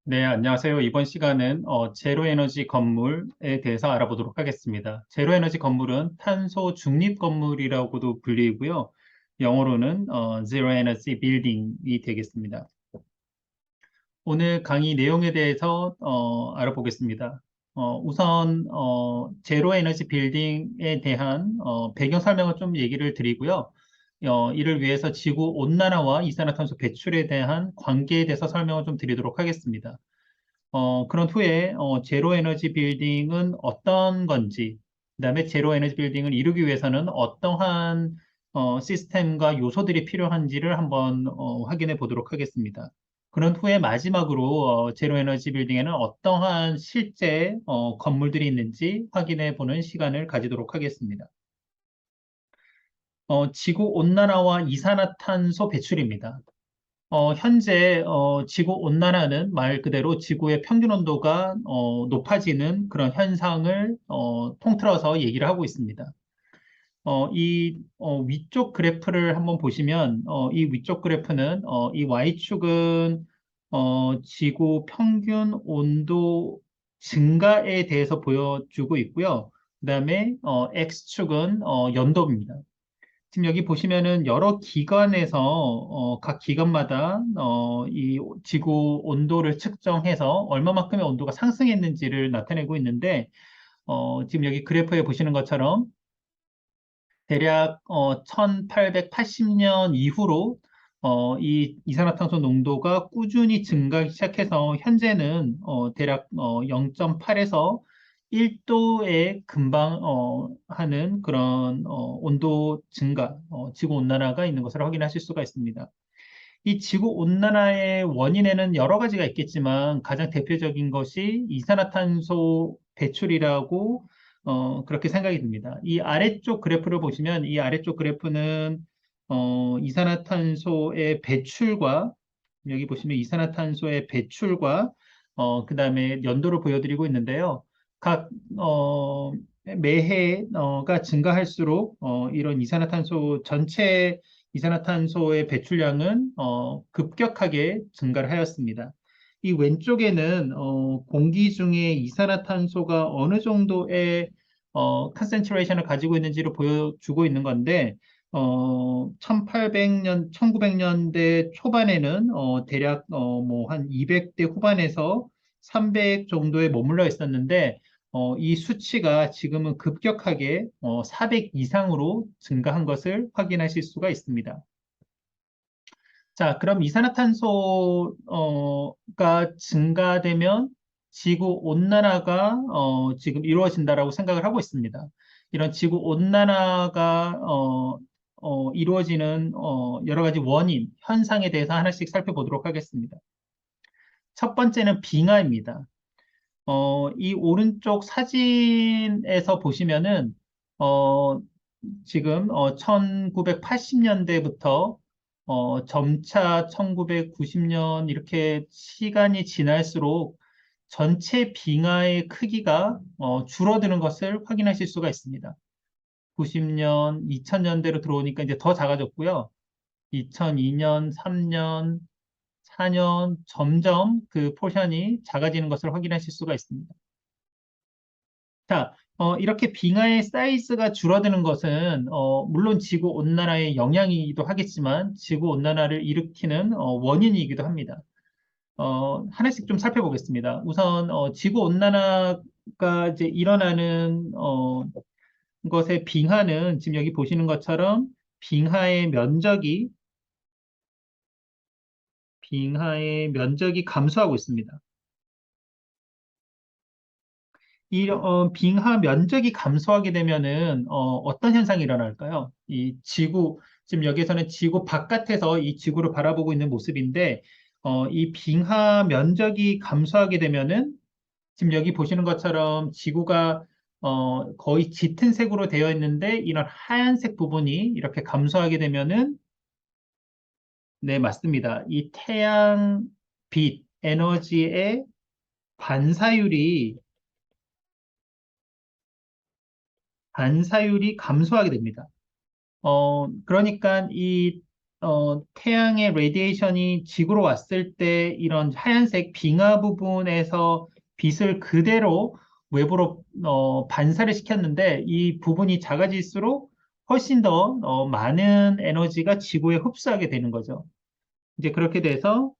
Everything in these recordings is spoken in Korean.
네, 안녕하세요. 이번 시간은 제로 에너지 건물에 대해서 알아보도록 하겠습니다. 제로 에너지 건물은 탄소 중립 건물이라고도 불리고요. 영어로는 Zero Energy Building이 되겠습니다. 오늘 강의 내용에 대해서 알아보겠습니다. 우선 제로 에너지 빌딩에 대한 배경 설명을 좀 얘기를 드리고요. 이를 위해서 지구 온난화와 이산화탄소 배출에 대한 관계에 대해서 설명을 좀 드리도록 하겠습니다. 그런 후에 제로 에너지 빌딩은 어떤 건지, 그다음에 제로 에너지 빌딩을 이루기 위해서는 어떠한 시스템과 요소들이 필요한지를 한번 확인해 보도록 하겠습니다. 그런 후에 마지막으로 제로 에너지 빌딩에는 어떠한 실제 건물들이 있는지 확인해 보는 시간을 가지도록 하겠습니다. 지구 온난화와 이산화탄소 배출입니다. 현재 지구 온난화는 말 그대로 지구의 평균 온도가 높아지는 그런 현상을 통틀어서 얘기를 하고 있습니다. 위쪽 그래프를 한번 보시면 이 위쪽 그래프는 이 Y축은 지구 평균 온도 증가에 대해서 보여주고 있고요. 그다음에 X축은 연도입니다. 지금 여기 보시면은 여러 기관에서 각 기관마다 이 지구 온도를 측정해서 얼마만큼의 온도가 상승했는지를 나타내고 있는데 지금 여기 그래프에 보시는 것처럼 대략 1880년 이후로 이 이산화탄소 농도가 꾸준히 증가하기 시작해서 현재는 대략 0.8에서 1도에 금방 하는 그런 온도 증가, 지구 온난화가 있는 것을 확인하실 수가 있습니다. 이 지구 온난화의 원인에는 여러 가지가 있겠지만 가장 대표적인 것이 이산화탄소 배출이라고 그렇게 생각이 듭니다. 이 아래쪽 그래프를 보시면 이 아래쪽 그래프는 이산화탄소의 배출과 여기 보시면 이산화탄소의 배출과 그다음에 연도를 보여드리고 있는데요. 각 매해가 증가할수록 이런 이산화탄소 전체 이산화탄소의 배출량은 급격하게 증가를 하였습니다. 이 왼쪽에는 공기 중에 이산화탄소가 어느 정도의 컨센트레이션을 가지고 있는지를 보여주고 있는 건데 1800년, 1900년대 초반에는 대략 뭐 한 200대 후반에서 300 정도에 머물러 있었는데 이 수치가 지금은 급격하게 400 이상으로 증가한 것을 확인하실 수가 있습니다. 자, 그럼 이산화탄소가 증가되면 지구 온난화가 지금 이루어진다라고 생각을 하고 있습니다. 이런 지구 온난화가 이루어지는 여러 가지 원인, 현상에 대해서 하나씩 살펴보도록 하겠습니다. 첫 번째는 빙하입니다. 이 오른쪽 사진에서 보시면은, 지금, 1980년대부터, 점차 1990년 이렇게 시간이 지날수록 전체 빙하의 크기가, 줄어드는 것을 확인하실 수가 있습니다. 90년, 2000년대로 들어오니까 이제 더 작아졌고요. 2002년, 3년, 4년 점점 그 포션이 작아지는 것을 확인하실 수가 있습니다. 자, 이렇게 빙하의 사이즈가 줄어드는 것은 물론 지구 온난화의 영향이기도 하겠지만 지구 온난화를 일으키는 원인이기도 합니다. 하나씩 좀 살펴보겠습니다. 우선 지구 온난화가 이제 일어나는 것의 빙하는 지금 여기 보시는 것처럼 빙하의 면적이 감소하고 있습니다. 이 빙하 면적이 감소하게 되면은 어떤 현상이 일어날까요? 이 지구 지금 여기서는 지구 바깥에서 이 지구를 바라보고 있는 모습인데 이 빙하 면적이 감소하게 되면은 지금 여기 보시는 것처럼 지구가 거의 짙은 색으로 되어 있는데 이런 하얀색 부분이 이렇게 감소하게 되면은 네, 맞습니다. 이 태양 빛 에너지의 반사율이 반사율이 감소하게 됩니다. 그러니까 이 태양의 레디에이션이 지구로 왔을 때 이런 하얀색 빙하 부분에서 빛을 그대로 외부로 반사를 시켰는데 이 부분이 작아질수록 훨씬 더 많은 에너지가 지구에 흡수하게 되는 거죠. 이제 그렇게 돼서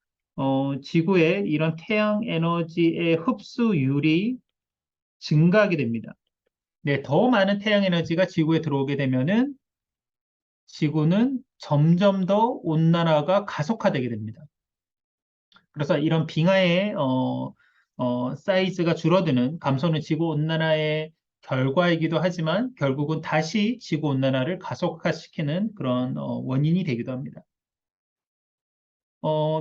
지구의 이런 태양 에너지의 흡수율이 증가하게 됩니다. 네, 더 많은 태양 에너지가 지구에 들어오게 되면은 지구는 점점 더 온난화가 가속화되게 됩니다. 그래서 이런 빙하의 사이즈가 줄어드는 감소는 지구 온난화의 결과이기도 하지만 결국은 다시 지구 온난화를 가속화시키는 그런 원인이 되기도 합니다.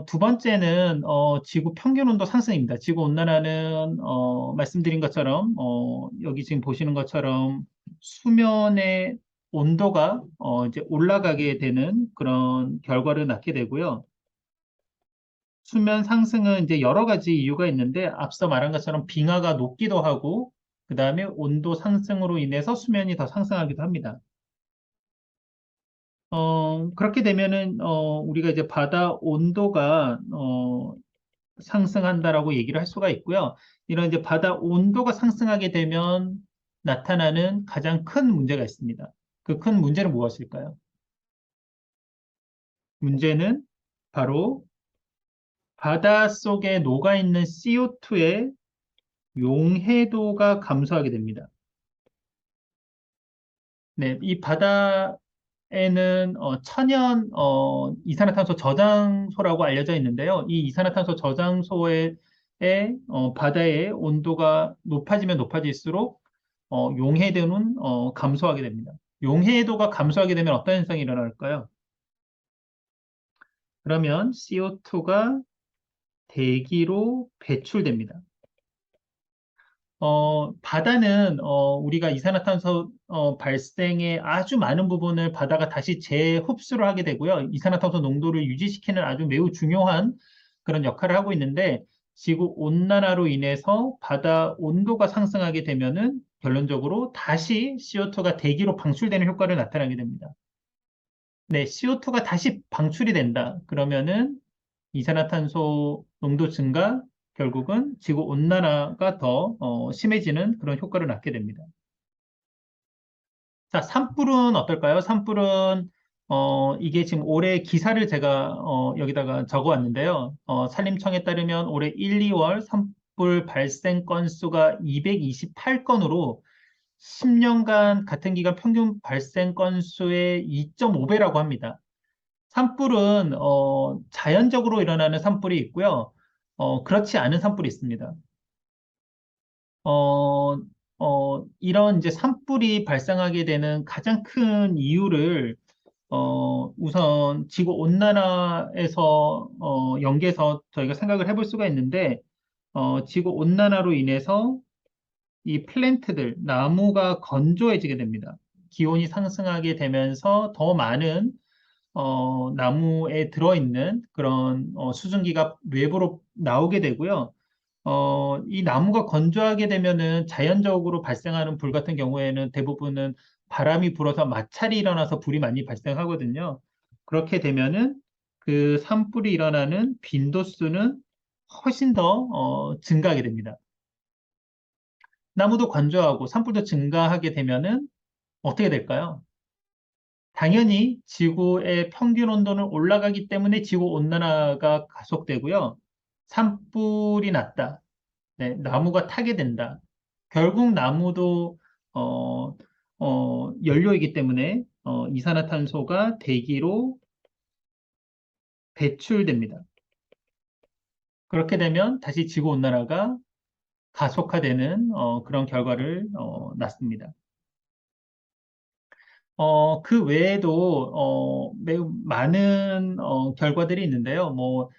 두 번째는 지구 평균 온도 상승입니다. 지구 온난화는 말씀드린 것처럼 여기 지금 보시는 것처럼 수면의 온도가 이제 올라가게 되는 그런 결과를 낳게 되고요. 수면 상승은 이제 여러 가지 이유가 있는데 앞서 말한 것처럼 빙하가 녹기도 하고 그다음에 온도 상승으로 인해서 수면이 더 상승하기도 합니다. 그렇게 되면은 우리가 이제 바다 온도가 상승한다라고 얘기를 할 수가 있고요. 이런 이제 바다 온도가 상승하게 되면 나타나는 가장 큰 문제가 있습니다. 그 큰 문제는 무엇일까요? 문제는 바로 바다 속에 녹아있는 CO2의 용해도가 감소하게 됩니다. 네, 이 바다에는 천연 이산화탄소 저장소라고 알려져 있는데요. 이 이산화탄소 저장소의 바다의 온도가 높아지면 높아질수록 용해도는 감소하게 됩니다. 용해도가 감소하게 되면 어떤 현상이 일어날까요? 그러면 CO2가 대기로 배출됩니다. 바다는 우리가 이산화탄소 발생의 아주 많은 부분을 바다가 다시 재흡수를 하게 되고요. 이산화탄소 농도를 유지시키는 아주 매우 중요한 그런 역할을 하고 있는데 지구 온난화로 인해서 바다 온도가 상승하게 되면은 결론적으로 다시 CO2가 대기로 방출되는 효과를 나타나게 됩니다. 네, CO2가 다시 방출이 된다. 그러면은 이산화탄소 농도 증가, 결국은 지구 온난화가 더 심해지는 그런 효과를 낳게 됩니다. 자, 산불은 어떨까요? 산불은 이게 지금 올해 기사를 제가 여기다가 적어왔는데요. 산림청에 따르면 올해 1, 2월 산불 발생 건수가 228건으로 10년간 같은 기간 평균 발생 건수의 2.5배라고 합니다. 산불은 자연적으로 일어나는 산불이 있고요. 그렇지 않은 산불이 있습니다. 어, 이런 이제 산불이 발생하게 되는 가장 큰 이유를 우선 지구 온난화에서 연계해서 저희가 생각을 해볼 수가 있는데 지구 온난화로 인해서 이 플랜트들, 나무가 건조해지게 됩니다. 기온이 상승하게 되면서 더 많은 나무에 들어있는 그런 수증기가 외부로 나오게 되고요. 이 나무가 건조하게 되면은 자연적으로 발생하는 불 같은 경우에는 대부분은 바람이 불어서 마찰이 일어나서 불이 많이 발생하거든요. 그렇게 되면은 그 산불이 일어나는 빈도수는 훨씬 더 증가하게 됩니다. 나무도 건조하고 산불도 증가하게 되면은 어떻게 될까요? 당연히 지구의 평균 온도는 올라가기 때문에 지구 온난화가 가속되고요. 산불이 났다. 네, 나무가 타게 된다. 결국 나무도 연료이기 때문에 이산화탄소가 대기로 배출됩니다. 그렇게 되면 다시 지구 온난화가 가속화되는 그런 결과를 낳습니다. 그 외에도 매우 많은 결과들이 있는데요. 뭐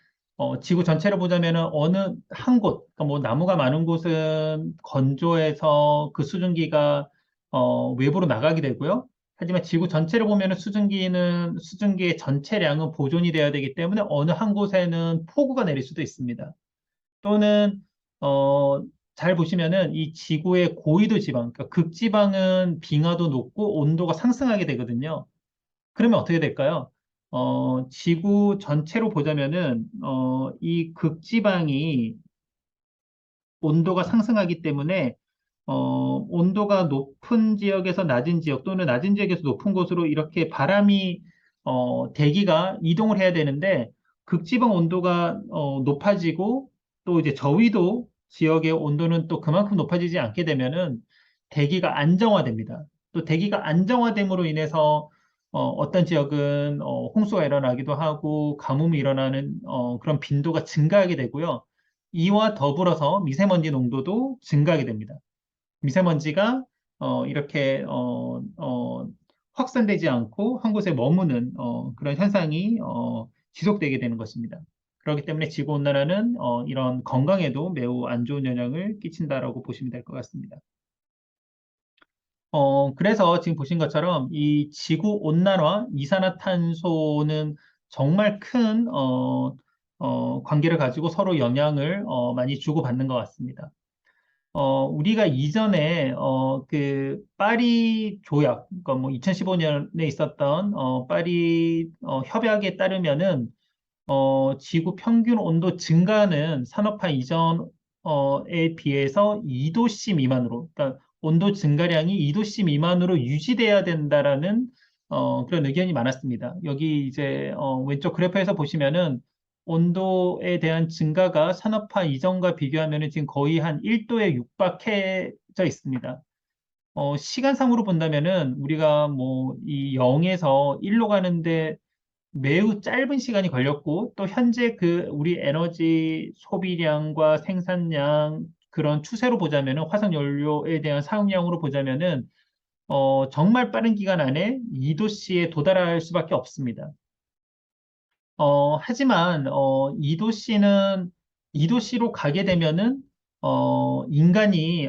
지구 전체를 보자면은 어느 한 곳, 그러니까 뭐 나무가 많은 곳은 건조해서 그 수증기가 외부로 나가게 되고요. 하지만 지구 전체를 보면은 수증기의 전체량은 보존이 돼야 되기 때문에 어느 한 곳에는 폭우가 내릴 수도 있습니다. 또는 어, 잘 보시면은 이 지구의 고위도 지방, 그러니까 극지방은 빙하도 높고 온도가 상승하게 되거든요. 그러면 어떻게 될까요? 지구 전체로 보자면은, 이 극지방이 온도가 상승하기 때문에 온도가 높은 지역에서 낮은 지역 또는 낮은 지역에서 높은 곳으로 이렇게 바람이 대기가 이동을 해야 되는데 극지방 온도가 높아지고 또 이제 저위도 지역의 온도는 또 그만큼 높아지지 않게 되면은 대기가 안정화됩니다. 또 대기가 안정화됨으로 인해서 어떤 지역은 홍수가 일어나기도 하고 가뭄이 일어나는 그런 빈도가 증가하게 되고요. 이와 더불어서 미세먼지 농도도 증가하게 됩니다. 미세먼지가 이렇게 확산되지 않고 한 곳에 머무는 그런 현상이 지속되게 되는 것입니다. 그렇기 때문에 지구온난화는 이런 건강에도 매우 안 좋은 영향을 끼친다라고 보시면 될 것 같습니다. 그래서 지금 보신 것처럼 이 지구 온난화, 이산화탄소는 정말 큰 관계를 가지고 서로 영향을 많이 주고받는 것 같습니다. 우리가 이전에 그 파리 조약, 그러니까 뭐 2015년에 있었던 파리 협약에 따르면은 지구 평균 온도 증가는 산업화 이전에 비해서 2도씨 미만으로, 그러니까 온도 증가량이 2도씨 미만으로 유지돼야 된다라는 그런 의견이 많았습니다. 여기 이제 왼쪽 그래프에서 보시면은 온도에 대한 증가가 산업화 이전과 비교하면은 지금 거의 한 1도에 육박해져 있습니다. 시간상으로 본다면은 우리가 뭐 이 0에서 1로 가는데 매우 짧은 시간이 걸렸고 또 현재 그 우리 에너지 소비량과 생산량 그런 추세로 보자면은 화석 연료에 대한 사용량으로 보자면은 정말 빠른 기간 안에 2도씨에 도달할 수밖에 없습니다. 하지만 2도씨로 가게 되면은 인간이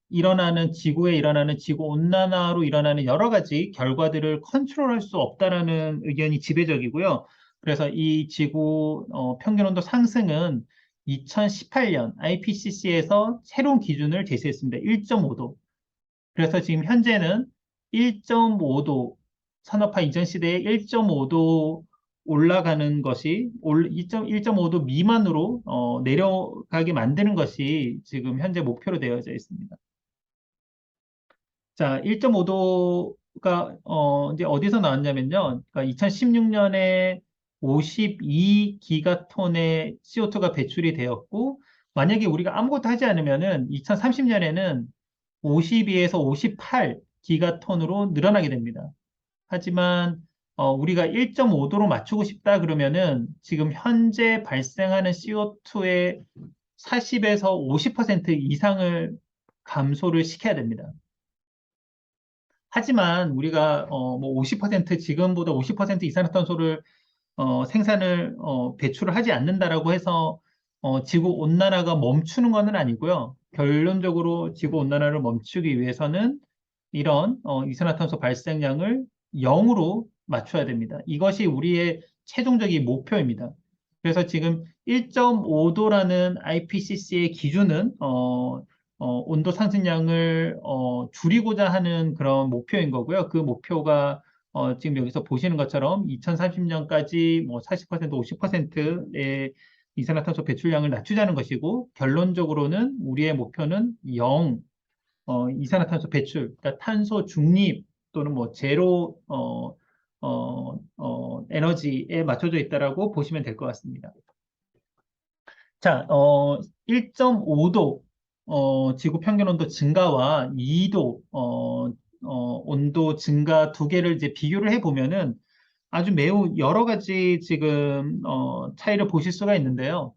일어나는 지구에 일어나는 지구 온난화로 일어나는 여러 가지 결과들을 컨트롤할 수 없다라는 의견이 지배적이고요. 그래서 이 지구 평균 온도 상승은 2018년 IPCC에서 새로운 기준을 제시했습니다. 1.5도. 그래서 지금 현재는 1.5도, 산업화 이전 시대에 1.5도 올라가는 것이 1.5도 미만으로 내려가게 만드는 것이 지금 현재 목표로 되어져 있습니다. 자, 1.5도가 이제 어디서 나왔냐면요. 그러니까 2016년에 52기가톤의 CO2가 배출이 되었고, 만약에 우리가 아무것도 하지 않으면은 2030년에는 52에서 58기가톤으로 늘어나게 됩니다. 하지만 우리가 1.5도로 맞추고 싶다 그러면은 지금 현재 발생하는 CO2의 40에서 50% 이상을 감소를 시켜야 됩니다. 하지만 우리가 뭐 50% 지금보다 50% 이산화탄소를 생산을 배출을 하지 않는다라고 해서 지구 온난화가 멈추는 것은 아니고요. 결론적으로 지구 온난화를 멈추기 위해서는 이런 이산화탄소 발생량을 0으로 맞춰야 됩니다. 이것이 우리의 최종적인 목표입니다. 그래서 지금 1.5도라는 IPCC의 기준은 온도 상승량을 줄이고자 하는 그런 목표인 거고요. 그 목표가 지금 여기서 보시는 것처럼 2030년까지 뭐 40%, 50%의 이산화탄소 배출량을 낮추자는 것이고 결론적으로는 우리의 목표는 0, 이산화탄소 배출, 그러니까 탄소 중립 또는 뭐 제로 에너지에 맞춰져 있다라고 보시면 될 것 같습니다. 자, 1.5도 지구 평균 온도 증가와 2도 온도 증가 두 개를 이제 비교를 해 보면은 아주 매우 여러 가지 지금 차이를 보실 수가 있는데요.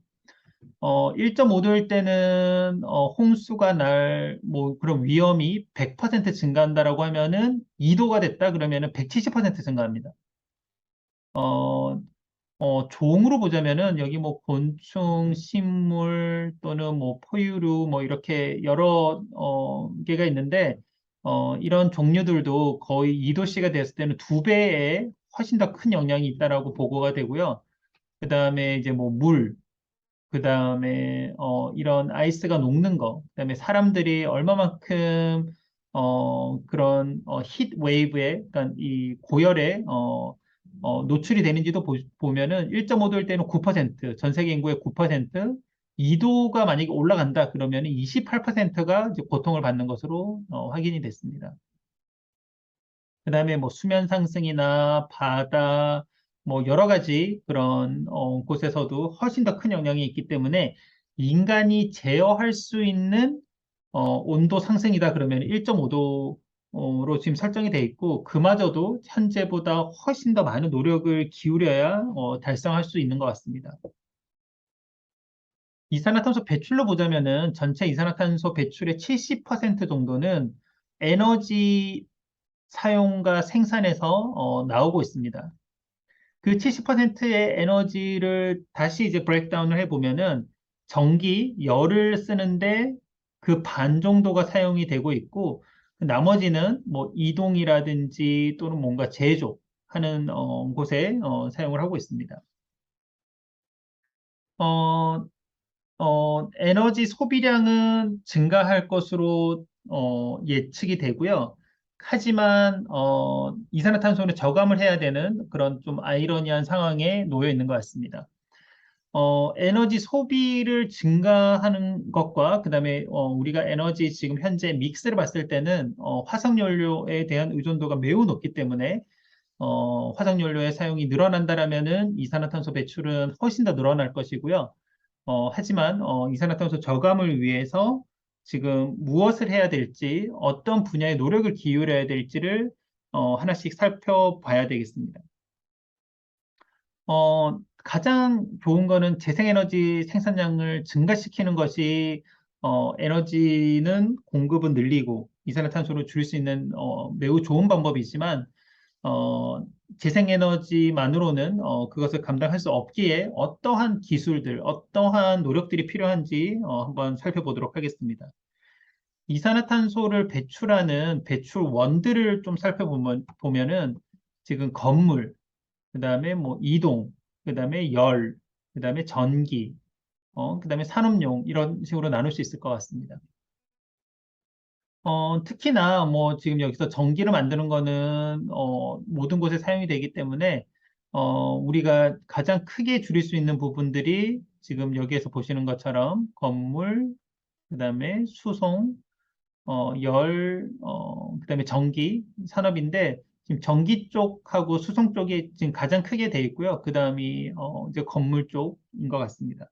1.5도일 때는 홍수가 날 뭐 그런 위험이 100% 증가한다라고 하면은 2도가 됐다 그러면은 170% 증가합니다. 어, 종으로 보자면은 여기 뭐 곤충, 식물 또는 뭐 포유류 뭐 이렇게 여러 개가 있는데 이런 종류들도 거의 2도씨가 됐을 때는 두 배에 훨씬 더 큰 영향이 있다라고 보고가 되고요. 그 다음에 이제 뭐 물, 그 다음에 이런 아이스가 녹는 거, 그 다음에 사람들이 얼마만큼 그런 히트 웨이브에, 그러니까 이 고열에 노출이 되는지도 보면은 1.5도일 때는 9%, 전 세계 인구의 9%, 2도가 만약에 올라간다 그러면 28%가 이제 고통을 받는 것으로 확인이 됐습니다. 그다음에 뭐 수면 상승이나 바다 뭐 여러 가지 그런 곳에서도 훨씬 더 큰 영향이 있기 때문에 인간이 제어할 수 있는 온도 상승이다 그러면 1.5도로 지금 설정이 돼 있고 그마저도 현재보다 훨씬 더 많은 노력을 기울여야 달성할 수 있는 것 같습니다. 이산화탄소 배출로 보자면은 전체 이산화탄소 배출의 70% 정도는 에너지 사용과 생산에서 나오고 있습니다. 그 70%의 에너지를 다시 이제 브레이크다운을 해보면은 전기, 열을 쓰는데 그 반 정도가 사용이 되고 있고 나머지는 뭐 이동이라든지 또는 뭔가 제조하는 곳에 사용을 하고 있습니다. 어, 에너지 소비량은 증가할 것으로 예측이 되고요. 하지만 이산화탄소를 저감을 해야 되는 그런 좀 아이러니한 상황에 놓여 있는 것 같습니다. 에너지 소비를 증가하는 것과 그다음에 우리가 에너지 지금 현재 믹스를 봤을 때는 화석연료에 대한 의존도가 매우 높기 때문에 화석연료의 사용이 늘어난다라면은 이산화탄소 배출은 훨씬 더 늘어날 것이고요. 하지만 이산화탄소 저감을 위해서 지금 무엇을 해야 될지, 어떤 분야에 노력을 기울여야 될지를 하나씩 살펴봐야 되겠습니다. 가장 좋은 거는 재생에너지 생산량을 증가시키는 것이 에너지는 공급은 늘리고 이산화탄소를 줄일 수 있는 매우 좋은 방법이지만 어, 재생에너지만으로는 그것을 감당할 수 없기에 어떠한 기술들, 어떠한 노력들이 필요한지 한번 살펴보도록 하겠습니다. 이산화탄소를 배출하는 배출원들을 좀 살펴보면은 지금 건물, 그다음에 뭐 이동, 그다음에 열, 그다음에 전기, 그다음에 산업용 이런 식으로 나눌 수 있을 것 같습니다. 특히나 뭐 지금 여기서 전기를 만드는 거는 모든 곳에 사용이 되기 때문에 우리가 가장 크게 줄일 수 있는 부분들이 지금 여기에서 보시는 것처럼 건물, 그다음에 수송, 그다음에 전기 산업인데 지금 전기 쪽하고 수송 쪽이 지금 가장 크게 돼 있고요. 그다음이 이제 건물 쪽인 것 같습니다.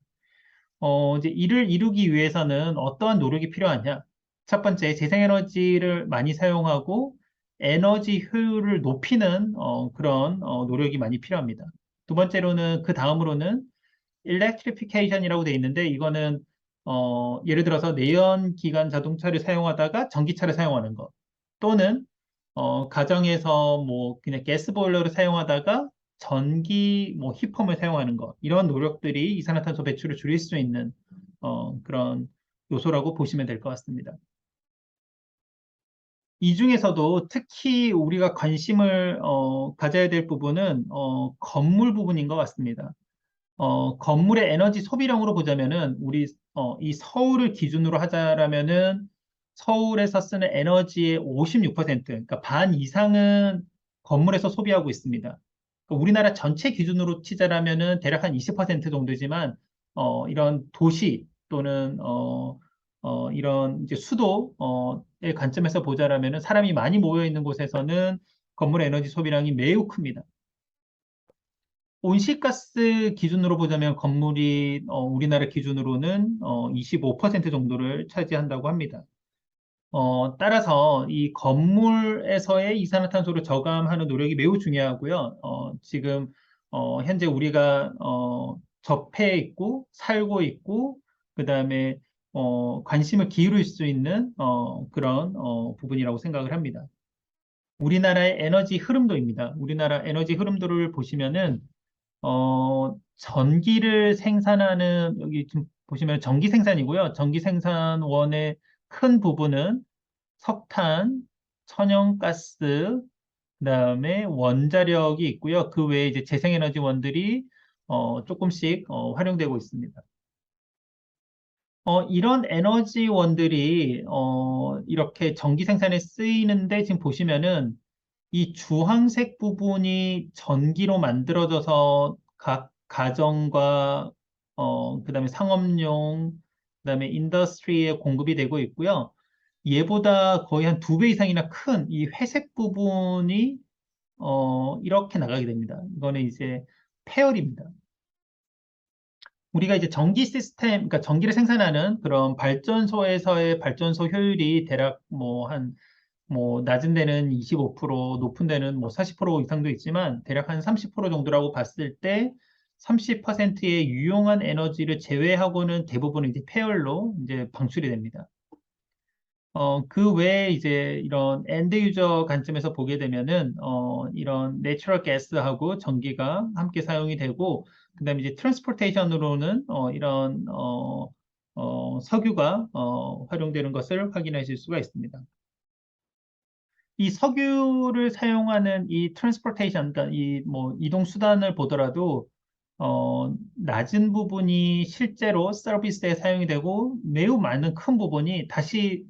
이제 이를 이루기 위해서는 어떠한 노력이 필요하냐? 첫 번째, 재생에너지를 많이 사용하고 에너지 효율을 높이는 그런 노력이 많이 필요합니다. 두 번째로는 그 다음으로는 일렉트리피케이션이라고 돼 있는데 이거는 예를 들어서 내연기관 자동차를 사용하다가 전기차를 사용하는 것 또는 가정에서 뭐 그냥 가스 보일러를 사용하다가 전기 뭐 히펌을 사용하는 것 이런 노력들이 이산화탄소 배출을 줄일 수 있는 그런 요소라고 보시면 될 것 같습니다. 이 중에서도 특히 우리가 관심을 가져야 될 부분은 건물 부분인 것 같습니다. 건물의 에너지 소비량으로 보자면은 이 서울을 기준으로 하자라면은 서울에서 쓰는 에너지의 56%, 그러니까 반 이상은 건물에서 소비하고 있습니다. 그러니까 우리나라 전체 기준으로 치자라면은 대략 한 20% 정도지만 이런 도시 또는 이런 이제 수도의 관점에서 보자라면은 사람이 많이 모여 있는 곳에서는 건물 에너지 소비량이 매우 큽니다. 온실가스 기준으로 보자면 건물이 우리나라 기준으로는 25% 정도를 차지한다고 합니다. 따라서 이 건물에서의 이산화탄소를 저감하는 노력이 매우 중요하고요. 지금 현재 우리가 접해 있고 살고 있고 그다음에 관심을 기울일 수 있는 그런 부분이라고 생각을 합니다. 우리나라의 에너지 흐름도입니다. 우리나라 에너지 흐름도를 보시면은 전기를 생산하는, 여기 지금 보시면 전기 생산이고요. 전기 생산원의 큰 부분은 석탄, 천연가스, 그다음에 원자력이 있고요. 그 외에 이제 재생에너지원들이 조금씩 활용되고 있습니다. 이런 에너지원들이 이렇게 전기 생산에 쓰이는데 지금 보시면은 이 주황색 부분이 전기로 만들어져서 각 가정과 그다음에 상업용, 그다음에 인더스트리에 공급이 되고 있고요. 얘보다 거의 한 2배 이상이나 큰 이 회색 부분이 이렇게 나가게 됩니다. 이거는 이제 폐열입니다. 우리가 이제 전기 시스템, 그러니까 전기를 생산하는 그런 발전소에서의 발전소 효율이 대략 뭐 낮은 데는 25%, 높은 데는 뭐 40% 이상도 있지만 대략 한 30% 정도라고 봤을 때 30%의 유용한 에너지를 제외하고는 대부분 이제 폐열로 이제 방출이 됩니다. 그 외에 이제 이런 엔드 유저 관점에서 보게 되면은, 이런 내추럴 가스하고 전기가 함께 사용이 되고, 그 다음에 이제 트랜스포테이션으로는, 석유가, 활용되는 것을 확인하실 수가 있습니다. 이 석유를 사용하는 이 트랜스포테이션, 그러니까 이 뭐 이동 수단을 보더라도, 낮은 부분이 실제로 서비스에 사용이 되고 매우 많은 큰 부분이 다시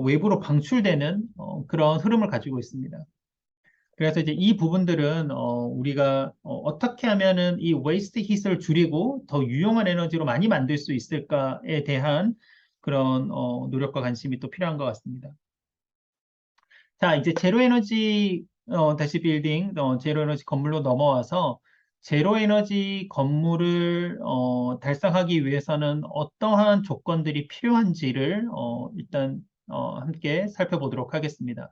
외부로 방출되는 그런 흐름을 가지고 있습니다. 그래서 이제 이 부분들은 우리가 떻게 하면은 이 웨이스트 hit을 줄이고 더 유용한 에너지로 많이 만들 수 있을까에 대한 그런 노력과 관심이 또 필요한 것 같습니다. 자, 이제 제로 에너지 다시 빌딩, 제로 에너지 건물로 넘어와서 제로 에너지 건물을 달성하기 위해서는 어떠한 조건들이 필요한지를 일단 함께 살펴보도록 하겠습니다.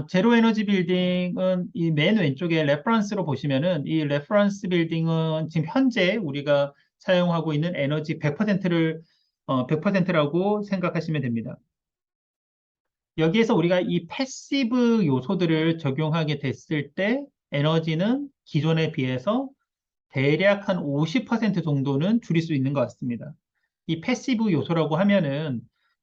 제로 에너지 빌딩은 이 맨 왼쪽에 레퍼런스로 보시면은 이 레퍼런스 빌딩은 지금 현재 우리가 사용하고 있는 에너지 100%를 100%라고 생각하시면 됩니다. 여기에서 우리가 이 패시브 요소들을 적용하게 됐을 때 에너지는 기존에 비해서 대략 한 50% 정도는 줄일 수 있는 것 같습니다. 이 패시브 요소라고 하면은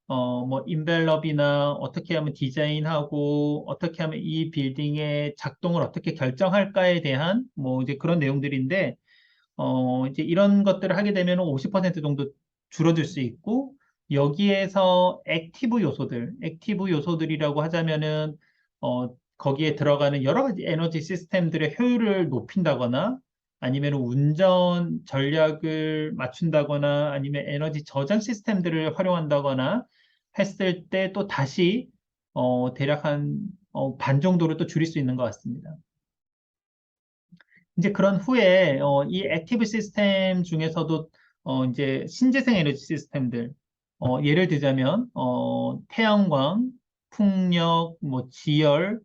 뭐 인벨롭이나 어떻게 하면 디자인하고 어떻게 하면 이 빌딩의 작동을 어떻게 결정할까에 대한 뭐 이제 그런 내용들인데 이제 이런 것들을 하게 되면 50% 정도 줄어들 수 있고, 여기에서 액티브 요소들이라고 하자면은, 거기에 들어가는 여러 가지 에너지 시스템들의 효율을 높인다거나, 아니면 운전 전략을 맞춘다거나, 아니면 에너지 저장 시스템들을 활용한다거나 했을 때 또 다시, 대략 한, 반 정도로 또 줄일 수 있는 것 같습니다. 이제 그런 후에 이 액티브 시스템 중에서도 이제 신재생 에너지 시스템들 예를 들자면 태양광, 풍력, 뭐 지열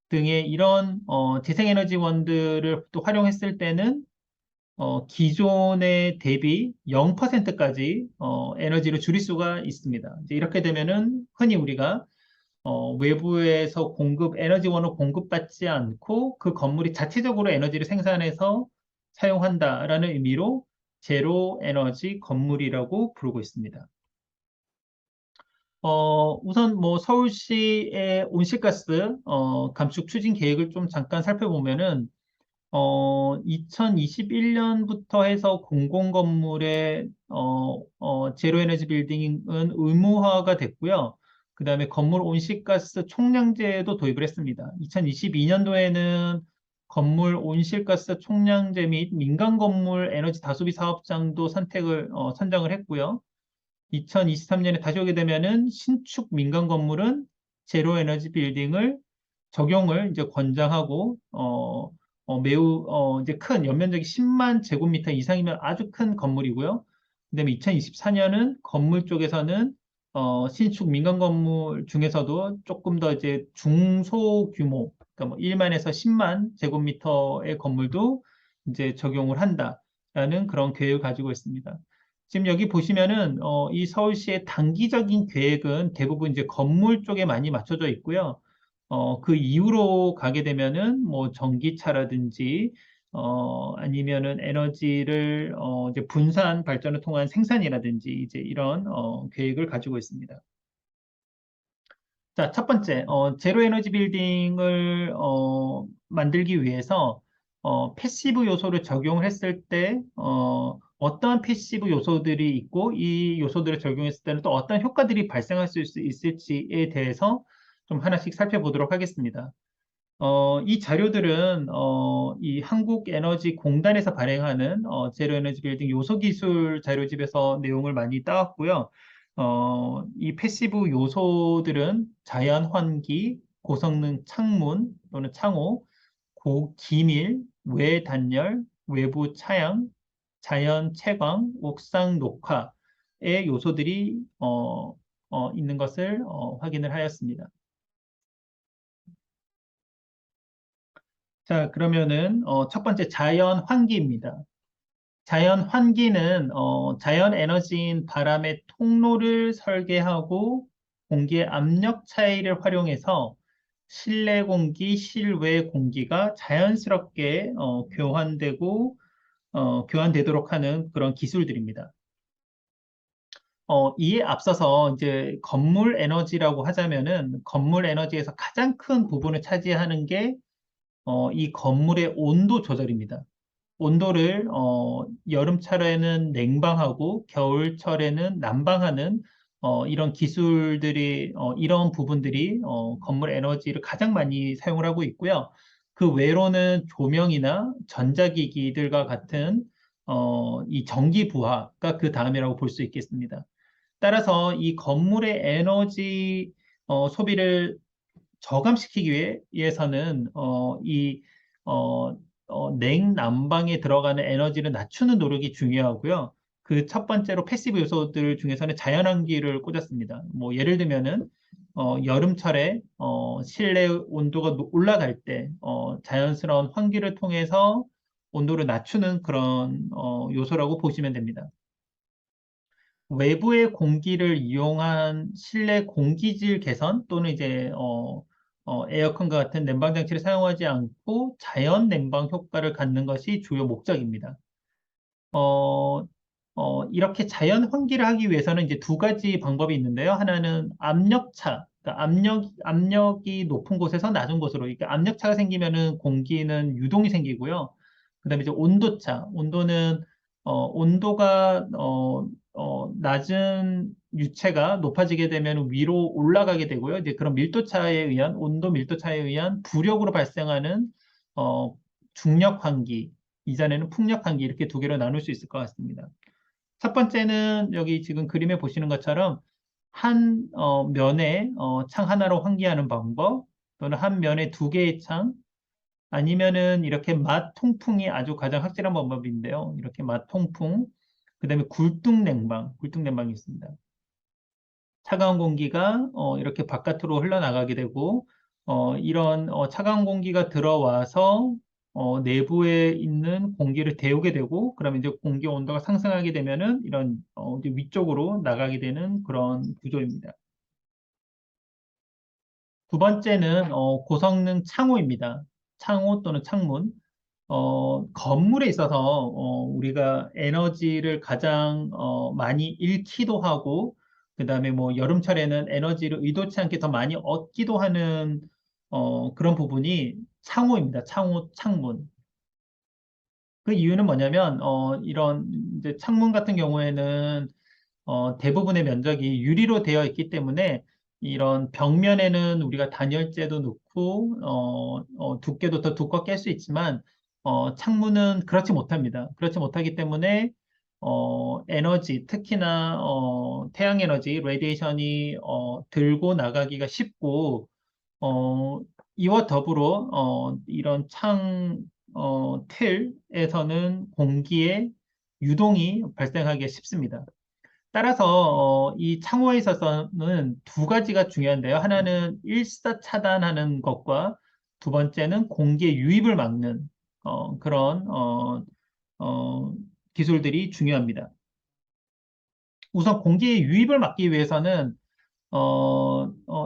등의 이런 재생에너지원들을 또 활용했을 때는 기존의 대비 0%까지 에너지를 줄일 수가 있습니다. 이제 이렇게 되면은 흔히 우리가 외부에서 에너지원을 공급받지 않고 그 건물이 자체적으로 에너지를 생산해서 사용한다라는 의미로 제로 에너지 건물이라고 부르고 있습니다. 우선 뭐 서울시의 온실가스 감축 추진 계획을 좀 잠깐 살펴보면은 2021년부터 해서 공공건물의 제로 에너지 빌딩은 의무화가 됐고요. 그 다음에 건물 온실가스 총량제도 도입을 했습니다. 2022년도에는 건물 온실가스 총량제 및 민간 건물 에너지 다소비 사업장도 선정을 했고요. 2023년에 다시 오게 되면은 신축 민간 건물은 제로 에너지 빌딩을 적용을 이제 권장하고 매우 이제 큰 연면적이 10만 제곱미터 이상이면 아주 큰 건물이고요. 그다음에 2024년은 건물 쪽에서는 신축 민간 건물 중에서도 조금 더 이제 중소규모, 그러니까 뭐 1만에서 10만 제곱미터의 건물도 이제 적용을 한다라는 그런 계획을 가지고 있습니다. 지금 여기 보시면은 이 서울시의 단기적인 계획은 대부분 이제 건물 쪽에 많이 맞춰져 있고요. 그 이후로 가게 되면은 뭐 전기차라든지 아니면은 에너지를 이제 분산 발전을 통한 생산이라든지 이제 이런 계획을 가지고 있습니다. 자, 첫 번째, 제로 에너지 빌딩을 만들기 위해서 패시브 요소를 적용을 했을 때, 어떠한 패시브 요소들이 있고, 이 요소들을 적용했을 때는 또 어떤 효과들이 발생할 수 있을지에 대해서 좀 하나씩 살펴보도록 하겠습니다. 이 자료들은 이 한국에너지공단에서 발행하는 제로에너지 빌딩 요소기술 자료집에서 내용을 많이 따왔고요. 이 패시브 요소들은 자연 환기, 고성능 창문 또는 창호, 고기밀, 외단열, 외부 차양, 자연 채광, 옥상 녹화의 요소들이 있는 것을 확인을 하였습니다. 자, 그러면은 첫 번째 자연 환기입니다. 자연 환기는 자연 에너지인 바람의 통로를 설계하고 공기의 압력 차이를 활용해서 실내 공기, 실외 공기가 자연스럽게 교환되도록 하는 그런 기술들입니다. 이에 앞서서 이제 건물 에너지라고 하자면은 건물 에너지에서 가장 큰 부분을 차지하는 게 이 건물의 온도 조절입니다. 온도를 여름철에는 냉방하고 겨울철에는 난방하는 이런 기술들이 이런 부분들이 건물 에너지를 가장 많이 사용을 하고 있고요. 그 외로는 조명이나 전자기기들과 같은 이 전기 부하가 그 다음이라고 볼 수 있겠습니다. 따라서 이 건물의 에너지 소비를 저감시키기 위해서는 냉난방에 들어가는 에너지를 낮추는 노력이 중요하고요. 그 첫 번째로 패시브 요소들 중에서는 자연환기를 꽂았습니다. 뭐 예를 들면은 여름철에 실내 온도가 올라갈 때 자연스러운 환기를 통해서 온도를 낮추는 그런 요소라고 보시면 됩니다. 외부의 공기를 이용한 실내 공기질 개선 또는 이제 에어컨과 같은 냉방 장치를 사용하지 않고 자연 냉방 효과를 갖는 것이 주요 목적입니다. 어, 이렇게 자연 환기를 하기 위해서는 이제 두 가지 방법이 있는데요. 하나는 압력차, 그러니까 압력이 높은 곳에서 낮은 곳으로, 그러니까 압력차가 생기면은 공기는 유동이 생기고요. 그다음에 이제 온도차, 온도가 낮은 유체가 높아지게 되면 위로 올라가게 되고요. 이제 그런 온도 밀도차에 의한 부력으로 발생하는 어, 중력 환기, 이전에는 풍력 환기 이렇게 두 개로 나눌 수 있을 것 같습니다. 첫 번째는 여기 지금 그림에 보시는 것처럼 한 면에 창 하나로 환기하는 방법 또는 한 면에 두 개의 창 아니면은 이렇게 맛통풍이 아주 가장 확실한 방법인데요. 이렇게 맛통풍 그다음에 굴뚝냉방이 있습니다. 차가운 공기가 이렇게 바깥으로 흘러나가게 되고 이런 차가운 공기가 들어와서 내부에 있는 공기를 데우게 되고 그러면 이제 공기 온도가 상승하게 되면은 이런 이제 위쪽으로 나가게 되는 그런 구조입니다. 두 번째는 고성능 창호입니다. 창호 또는 창문. 건물에 있어서 우리가 에너지를 가장 많이 잃기도 하고, 그 다음에 뭐 여름철에는 에너지를 의도치 않게 더 많이 얻기도 하는 그런 부분이 창호입니다. 창호, 창문. 그 이유는 뭐냐면 이런 이제 창문 같은 경우에는 대부분의 면적이 유리로 되어 있기 때문에 이런 벽면에는 우리가 단열재도 넣고 두께도 더 두껍게 할 수 있지만 창문은 그렇지 못합니다. 그렇지 못하기 때문에 에너지, 특히나 태양 에너지, 레디에이션이 들고 나가기가 쉽고 어, 이와 더불어 이런 틀에서는 공기의 유동이 발생하기 쉽습니다. 따라서 이 창호에 있어서는 두 가지가 중요한데요. 하나는 일사차단하는 것과 두 번째는 공기의 유입을 막는 그런 어, 기술들이 중요합니다. 우선 공기의 유입을 막기 위해서는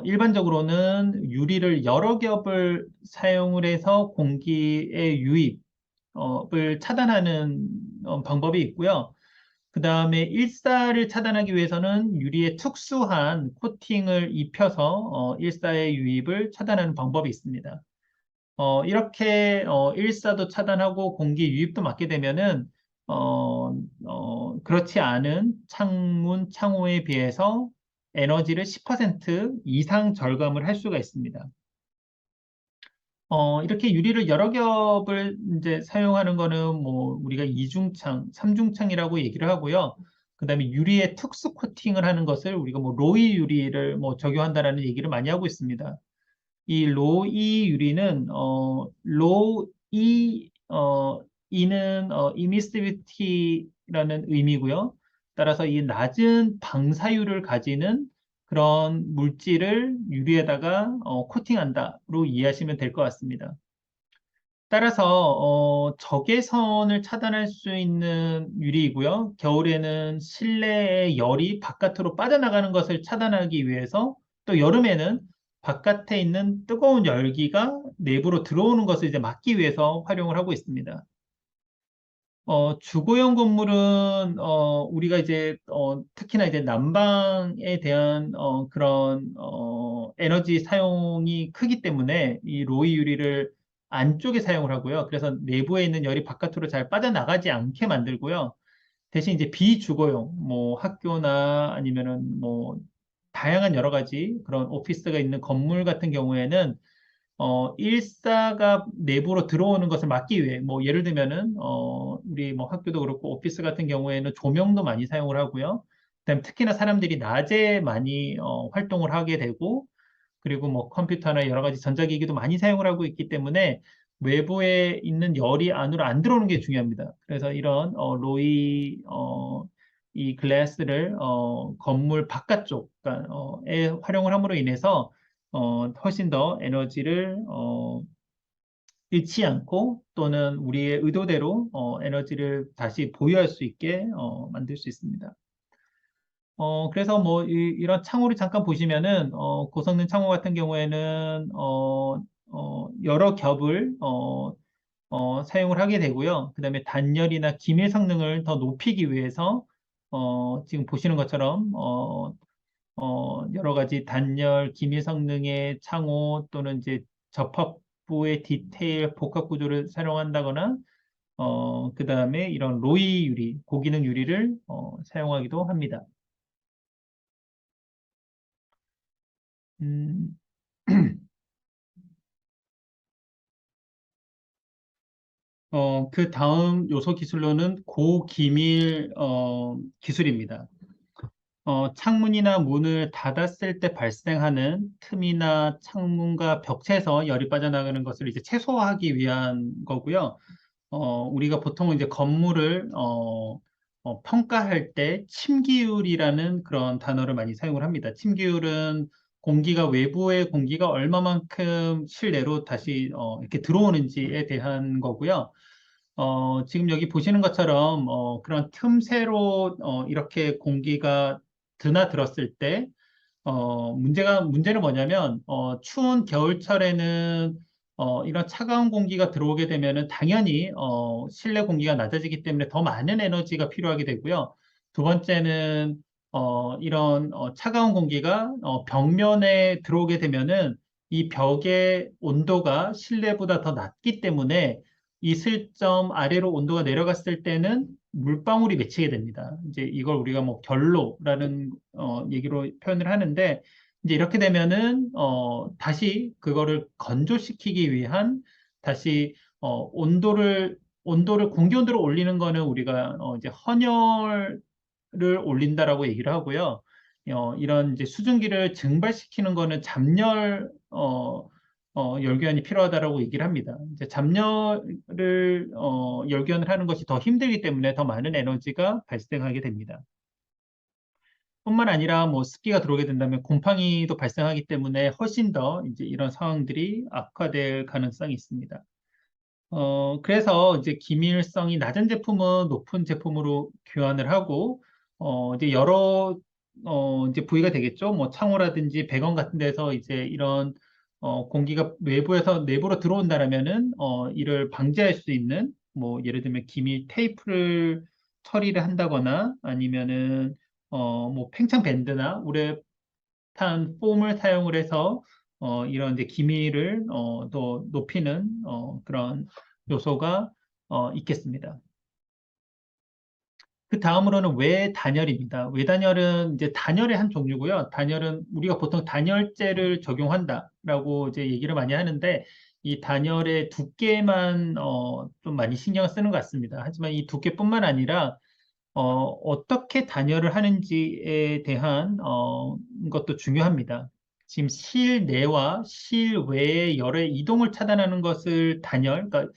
일반적으로는 유리를 여러 겹을 사용을 해서 공기의 유입을 차단하는 방법이 있고요. 그 다음에 일사를 차단하기 위해서는 유리에 특수한 코팅을 입혀서 일사의 유입을 차단하는 방법이 있습니다. 이렇게 일사도 차단하고 공기 유입도 막게 되면은 그렇지 않은 창문, 창호에 비해서 에너지를 10% 이상 절감을 할 수가 있습니다. 이렇게 유리를 여러 겹을 이제 사용하는 거는 뭐 우리가 이중창, 삼중창이라고 얘기를 하고요. 그다음에 유리에 특수 코팅을 하는 것을 우리가 뭐 로이 유리를 뭐 적용한다라는 얘기를 많이 하고 있습니다. 이 로이 유리는 로이 이는 이미시비티라는 의미고요. 따라서 이 낮은 방사율을 가지는 그런 물질을 유리에다가 코팅한다로 이해하시면 될 것 같습니다. 따라서 적외선을 차단할 수 있는 유리이고요. 겨울에는 실내의 열이 바깥으로 빠져나가는 것을 차단하기 위해서 또 여름에는 바깥에 있는 뜨거운 열기가 내부로 들어오는 것을 이제 막기 위해서 활용을 하고 있습니다. 주거용 건물은 우리가 이제 특히나 이제 난방에 대한 그런 에너지 사용이 크기 때문에 이 로이 유리를 안쪽에 사용을 하고요. 그래서 내부에 있는 열이 바깥으로 잘 빠져나가지 않게 만들고요. 대신 이제 비주거용, 뭐 학교나 아니면은 뭐 다양한 여러 가지 그런 오피스가 있는 건물 같은 경우에는 일사가 내부로 들어오는 것을 막기 위해, 뭐, 예를 들면은, 우리 뭐 학교도 그렇고 오피스 같은 경우에는 조명도 많이 사용을 하고요. 그다음에 특히나 사람들이 낮에 많이 활동을 하게 되고, 그리고 뭐 컴퓨터나 여러 가지 전자기기도 많이 사용을 하고 있기 때문에 외부에 있는 열이 안으로 안 들어오는 게 중요합니다. 그래서 이런 이 글라스를 건물 바깥쪽, 그러니까, 에 활용을 함으로 인해서 훨씬 더 에너지를 잃지 않고 또는 우리의 의도대로 에너지를 다시 보유할 수 있게 만들 수 있습니다. 그래서 뭐 런 창호를 잠깐 보시면은 고성능 창호 같은 경우에는 여러 겹을 사용을 하게 되고요. 그다음에 단열이나 기밀 성능을 더 높이기 위해서 지금 보시는 것처럼 여러 가지 단열, 기미 성능의 창호 또는 이제 접합부의 디테일, 복합 구조를 사용한다거나 그 다음에 이런 로이 유리, 고기능 유리를 사용하기도 합니다. 음, 그 다음 요소 기술로는 고기밀 기술입니다. 창문이나 문을 닫았을 때 발생하는 틈이나 창문과 벽체에서 열이 빠져나가는 것을 이제 최소화하기 위한 거고요. 우리가 보통 이제 건물을 평가할 때 침기율이라는 그런 단어를 많이 사용을 합니다. 침기율은 공기가 외부의 공기가 얼마만큼 실내로 다시 이렇게 들어오는지에 대한 거고요. 지금 여기 보시는 것처럼 그런 틈새로 이렇게 공기가 드나들었을 때 문제는 뭐냐면, 추운 겨울철에는, 이런 차가운 공기가 들어오게 되면은 당연히, 실내 공기가 낮아지기 때문에 더 많은 에너지가 필요하게 되고요. 두 번째는, 이런, 차가운 공기가, 벽면에 들어오게 되면은 이 벽의 온도가 실내보다 더 낮기 때문에 이슬 점 아래로 온도가 내려갔을 때는 물방울이 맺히게 됩니다. 이제 이걸 우리가 뭐 결로라는 얘기로 표현을 하는데 이제 이렇게 되면은 다시 그거를 건조시키기 위한 다시 온도를 공기 온도를 올리는 거는 우리가 이제 헌혈을 올린다라고 얘기를 하고요. 이런 이제 수증기를 증발시키는 거는 잠열 열교환이 필요하다라고 얘기를 합니다. 이제 잡열을 열교환을 하는 것이 더 힘들기 때문에 더 많은 에너지가 발생하게 됩니다. 뿐만 아니라 뭐 습기가 들어오게 된다면 곰팡이도 발생하기 때문에 훨씬 더 이제 이런 상황들이 악화될 가능성이 있습니다. 그래서 이제 기밀성이 낮은 제품은 높은 제품으로 교환을 하고, 이제 여러, 이제 부위가 되겠죠. 뭐 창호라든지 배관 같은 데서 이제 이런, 공기가 외부에서 내부로 들어온다라면은, 이를 방지할 수 있는, 뭐 예를 들면 기밀 테이프를 처리를 한다거나 아니면은, 뭐 팽창 밴드나 우레탄 폼을 사용을 해서 이런 이제 기미를 더 높이는 그런 요소가 있겠습니다. 그 다음으로는 외단열입니다. 외단열은 이제 단열의 한 종류고요. 단열은 우리가 보통 단열재를 적용한다라고 이제 얘기를 많이 하는데 이 단열의 두께만 좀 많이 신경을 쓰는 것 같습니다. 하지만 이 두께뿐만 아니라 어떻게 단열을 하는지에 대한 것도 중요합니다. 지금 실내와 실외의 열의 이동을 차단하는 것을 단열, 그러니까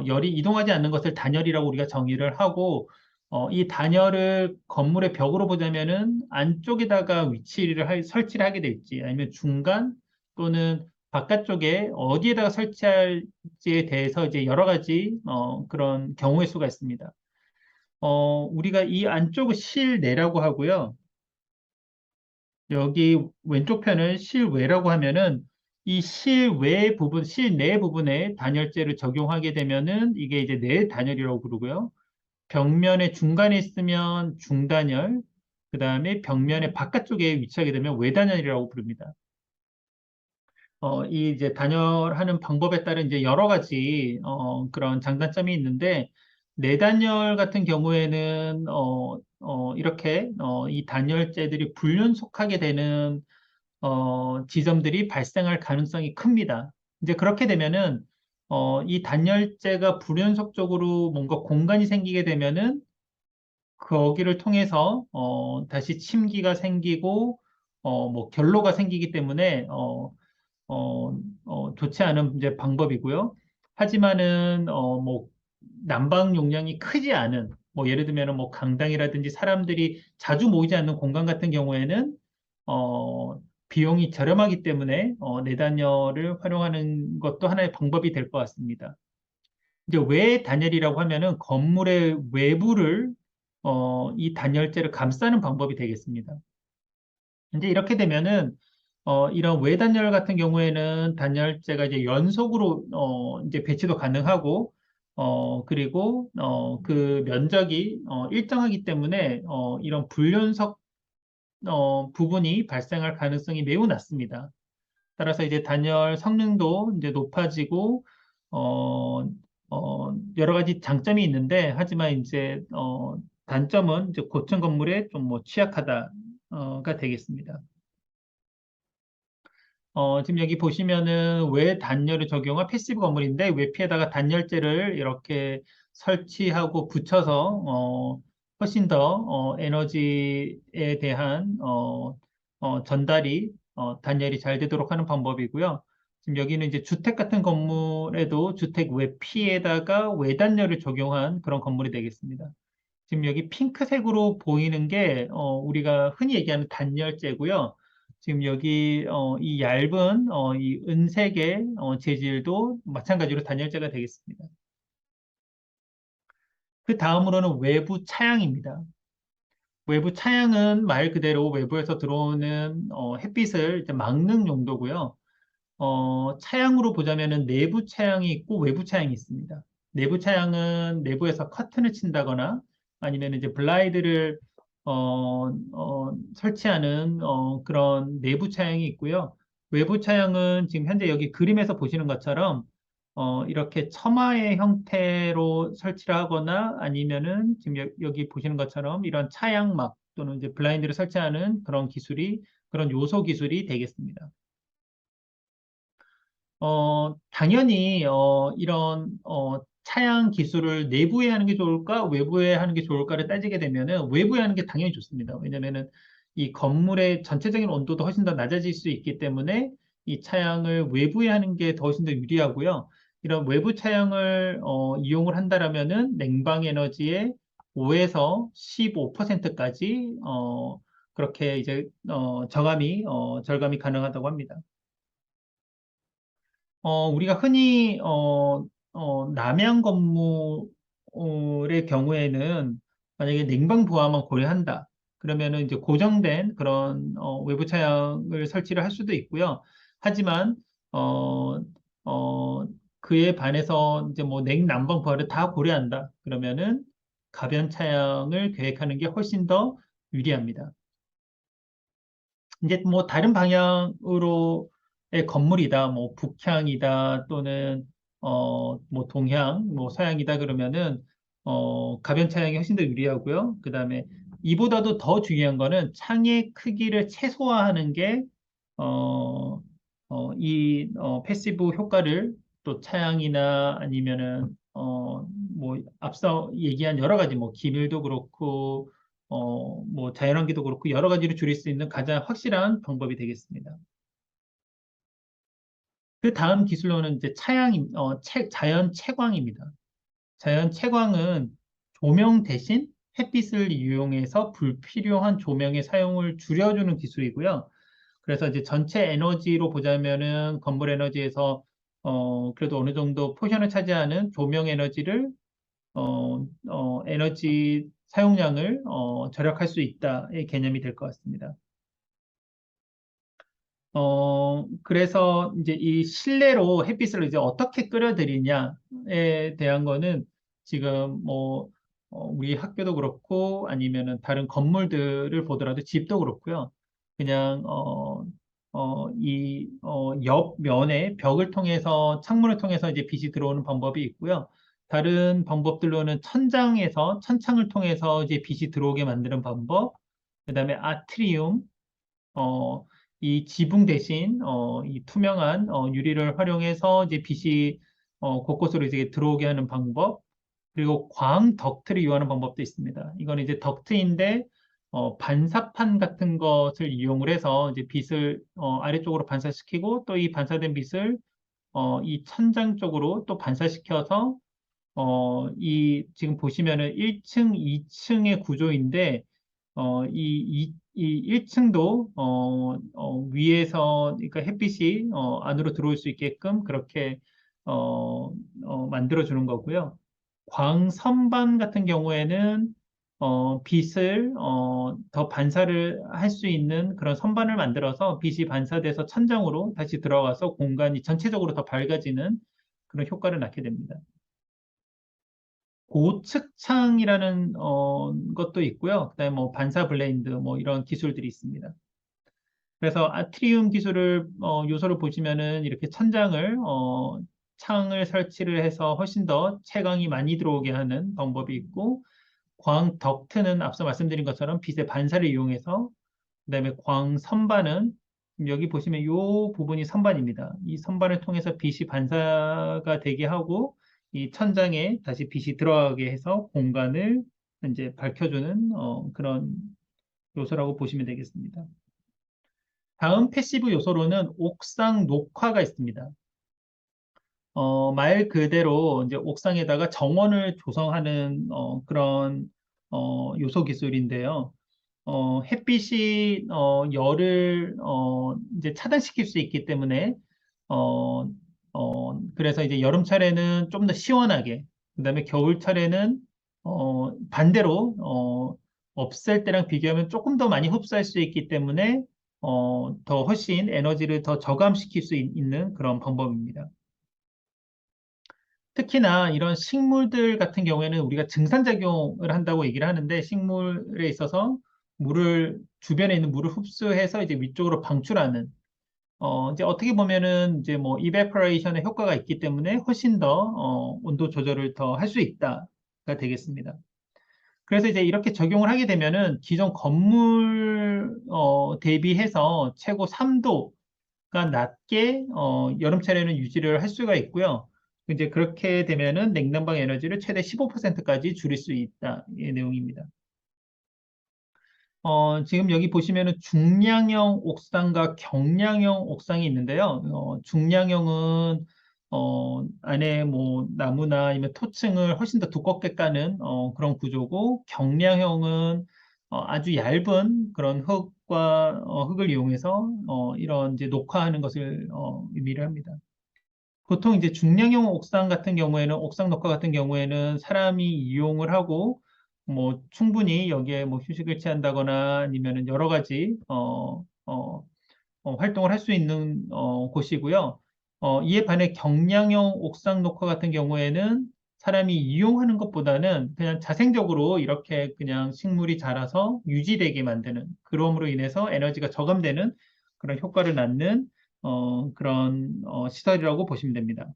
열이 이동하지 않는 것을 단열이라고 우리가 정의를 하고 이 단열을 건물의 벽으로 보자면은 안쪽에다가 설치를 하게 될지 아니면 중간 또는 바깥쪽에 어디에다가 설치할지에 대해서 이제 여러 가지 그런 경우의 수가 있습니다. 우리가 이 안쪽을 실내라고 하고요. 여기 왼쪽 편을 실외라고 하면은 이 실외 부분, 실내 부분에 단열재를 적용하게 되면은 이게 이제 내단열이라고 부르고요. 벽면의 중간에 있으면 중단열, 그 다음에 벽면의 바깥쪽에 위치하게 되면 외단열이라고 부릅니다. 이 이제 단열하는 방법에 따른 이제 여러 가지 그런 장단점이 있는데 내단열 같은 경우에는 이렇게 이 단열재들이 불륜속하게 되는 지점들이 발생할 가능성이 큽니다. 이제 그렇게 되면은 이 단열재가 불연속적으로 뭔가 공간이 생기게 되면은 거기를 통해서 다시 침기가 생기고 뭐 결로가 생기기 때문에 좋지 않은 이제 방법이고요. 하지만은, 뭐, 난방 용량이 크지 않은, 뭐, 예를 들면, 뭐, 강당이라든지 사람들이 자주 모이지 않는 공간 같은 경우에는, 어, 비용이 저렴하기 때문에, 내단열을 활용하는 것도 하나의 방법이 될 것 같습니다. 이제 외 단열이라고 하면은 건물의 외부를, 이 단열재를 감싸는 방법이 되겠습니다. 이제 이렇게 되면은 이런 외단열 같은 경우에는 단열재가 이제 연속으로 이제 배치도 가능하고 그리고 그 면적이 일정하기 때문에 이런 불연석 부분이 발생할 가능성이 매우 낮습니다. 따라서 이제 단열 성능도 이제 높아지고 여러 가지 장점이 있는데 하지만 이제 단점은 이제 고층 건물에 좀 뭐 취약하다가 되겠습니다. 지금 여기 보시면은 외 단열을 적용한 패시브 건물인데 외피에다가 단열재를 이렇게 설치하고 붙여서 훨씬 더 에너지에 대한 전달이 단열이 잘 되도록 하는 방법이고요. 지금 여기는 이제 주택 같은 건물에도 주택 외피에다가 외단열을 적용한 그런 건물이 되겠습니다. 지금 여기 핑크색으로 보이는 게 우리가 흔히 얘기하는 단열재고요. 지금 여기 이 얇은 이 은색의 재질도 마찬가지로 단열재가 되겠습니다. 그 다음으로는 외부 차양입니다. 외부 차양은 말 그대로 외부에서 들어오는 햇빛을 이제 막는 용도고요. 차양으로 보자면은 내부 차양이 있고 외부 차양이 있습니다. 내부 차양은 내부에서 커튼을 친다거나 아니면 이제 블라이드를 설치하는 그런 내부 차양이 있고요. 외부 차양은 지금 현재 여기 그림에서 보시는 것처럼 이렇게 처마의 형태로 설치를 하거나 아니면은 지금 여기 보시는 것처럼 이런 차양막 또는 이제 블라인드를 설치하는 그런 요소 기술이 되겠습니다. 당연히, 이런, 차양 기술을 내부에 하는 게 좋을까, 외부에 하는 게 좋을까를 따지게 되면은 외부에 하는 게 당연히 좋습니다. 왜냐면은 이 건물의 전체적인 온도도 훨씬 더 낮아질 수 있기 때문에 이 차양을 외부에 하는 게 더 훨씬 더 유리하고요. 이런 외부 차양을, 이용을 한다라면은 냉방 에너지의 5에서 15%까지, 그렇게 이제, 절감이 가능하다고 합니다. 우리가 흔히 남양 건물의 경우에는 만약에 냉방 부하만 고려한다. 그러면은 이제 고정된 그런 외부 차양을 설치를 할 수도 있고요. 하지만 어, 그에 반해서 이제 뭐 냉난방 부하를 다 고려한다. 그러면은 가변 차양을 계획하는 게 훨씬 더 유리합니다. 이제 뭐 다른 방향으로 건물이다, 뭐 북향이다 또는 뭐 동향, 뭐 서양이다 그러면은 가변 차양이 훨씬 더 유리하고요. 그다음에 이보다도 더 중요한 거는 창의 크기를 최소화하는 게 패시브 효과를 또 차양이나 아니면은 뭐 앞서 얘기한 여러 가지 뭐 기밀도 그렇고 뭐 자연환기도 그렇고 여러 가지로 줄일 수 있는 가장 확실한 방법이 되겠습니다. 그 다음 기술로는 이제 자연 채광입니다. 자연 채광은 조명 대신 햇빛을 이용해서 불필요한 조명의 사용을 줄여주는 기술이고요. 그래서 이제 전체 에너지로 보자면은 건물 에너지에서 그래도 어느 정도 포션을 차지하는 조명 에너지를 에너지 사용량을 절약할 수 있다의 개념이 될 것 같습니다. 그래서 이제 이 실내로 햇빛을 이제 어떻게 끌어들이냐에 대한 거는 지금 뭐, 우리 학교도 그렇고 아니면은 다른 건물들을 보더라도 집도 그렇고요. 그냥, 옆면에 벽을 통해서, 창문을 통해서 이제 빛이 들어오는 방법이 있고요. 다른 방법들로는 천창을 통해서 이제 빛이 들어오게 만드는 방법, 그다음에 아트리움, 어, 이 지붕 대신 이 투명한 유리를 활용해서 이제 빛이 곳곳으로 이제 들어오게 하는 방법, 그리고 광 덕트를 이용하는 방법도 있습니다. 이건 이제 덕트인데 반사판 같은 것을 이용을 해서 이제 빛을 아래쪽으로 반사시키고 또 이 반사된 빛을 이 천장 쪽으로 또 반사시켜서 이 지금 보시면은 1층, 2층의 구조인데 이 1층도 위에서 그러니까 햇빛이 안으로 들어올 수 있게끔 그렇게 만들어 주는 거고요. 광선반 같은 경우에는 빛을 더 반사를 할 수 있는 그런 선반을 만들어서 빛이 반사돼서 천장으로 다시 들어가서 공간이 전체적으로 더 밝아지는 그런 효과를 낳게 됩니다. 고측창이라는 것도 있고요. 그다음에 뭐 반사 블레인드 뭐 이런 기술들이 있습니다. 그래서 아트리움 기술을 요소를 보시면은 이렇게 창을 설치를 해서 훨씬 더 채광이 많이 들어오게 하는 방법이 있고 광 덕트는 앞서 말씀드린 것처럼 빛의 반사를 이용해서 그다음에 광 선반은 여기 보시면 이 부분이 선반입니다. 이 선반을 통해서 빛이 반사가 되게 하고 이 천장에 다시 빛이 들어가게 해서 공간을 이제 밝혀주는 그런 요소라고 보시면 되겠습니다. 다음 패시브 요소로는 옥상 녹화가 있습니다. 말 그대로 이제 옥상에다가 정원을 조성하는 그런 요소 기술인데요. 햇빛이 열을 이제 차단시킬 수 있기 때문에 어, 그래서 이제 여름철에는 좀 더 시원하게, 그다음에 겨울철에는 반대로 없앨 때랑 비교하면 조금 더 많이 흡수할 수 있기 때문에 더 훨씬 에너지를 더 저감시킬 수 있는 그런 방법입니다. 특히나 이런 식물들 같은 경우에는 우리가 증산작용을 한다고 얘기를 하는데 식물에 있어서 주변에 있는 물을 흡수해서 이제 위쪽으로 방출하는 이제 어떻게 보면은 이제 뭐 이베퍼레이션의 효과가 있기 때문에 훨씬 더 온도 조절을 더 할 수 있다가 되겠습니다. 그래서 이제 이렇게 적용을 하게 되면은 기존 건물 대비해서 최고 3도가 낮게 여름철에는 유지를 할 수가 있고요. 이제 그렇게 되면은 냉난방 에너지를 최대 15%까지 줄일 수 있다. 이 내용입니다. 지금 여기 보시면은 중량형 옥상과 경량형 옥상이 있는데요. 중량형은 안에 뭐 나무나 아니면 토층을 훨씬 더 두껍게 까는 그런 구조고 경량형은 아주 얇은 그런 흙을 이용해서 이런 이제 녹화하는 것을 의미를 합니다. 보통 이제 중량형 옥상 같은 경우에는 옥상 녹화 같은 경우에는 사람이 이용을 하고 뭐 충분히 여기에 뭐 휴식을 취한다거나 아니면은 여러 가지 활동을 할 수 있는 곳이고요. 이에 반해 경량형 옥상 녹화 같은 경우에는 사람이 이용하는 것보다는 그냥 자생적으로 이렇게 그냥 식물이 자라서 유지되게 만드는 그럼으로 인해서 에너지가 저감되는 그런 효과를 낳는 그런 시설이라고 보시면 됩니다.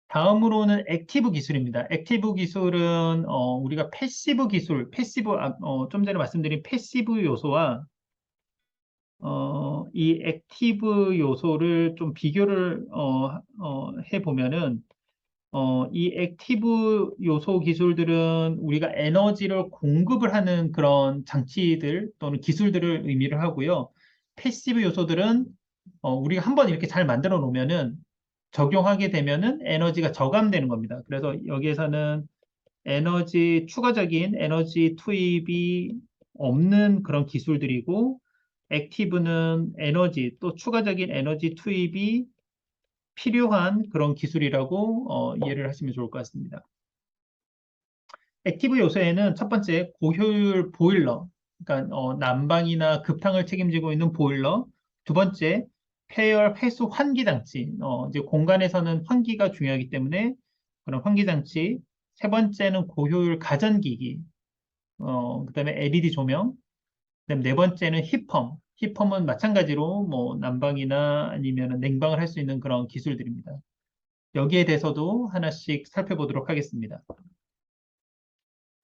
다음으로는 액티브 기술입니다. 액티브 기술은 우리가 패시브 기술, 좀 전에 말씀드린 패시브 요소와 이 액티브 요소를 좀 비교를 해보면은 이 액티브 요소 기술들은 우리가 에너지를 공급을 하는 그런 장치들 또는 기술들을 의미를 하고요. 패시브 요소들은 우리가 한번 이렇게 잘 만들어 놓으면은 적용하게 되면은 에너지가 저감되는 겁니다. 그래서 여기에서는 추가적인 에너지 투입이 없는 그런 기술들이고, 액티브는 또 추가적인 에너지 투입이 필요한 그런 기술이라고 이해를 하시면 좋을 것 같습니다. 액티브 요소에는 첫 번째 고효율 보일러, 그러니까 난방이나 급탕을 책임지고 있는 보일러. 두 번째 폐열 회수 환기 장치, 이제 공간에서는 환기가 중요하기 때문에 그런 환기 장치. 세 번째는 고효율 가전기기, 그다음에 LED 조명. 그다음에 네 번째는 히펌. 히펌은 마찬가지로 뭐 난방이나 아니면 냉방을 할 수 있는 그런 기술들입니다. 여기에 대해서도 하나씩 살펴보도록 하겠습니다.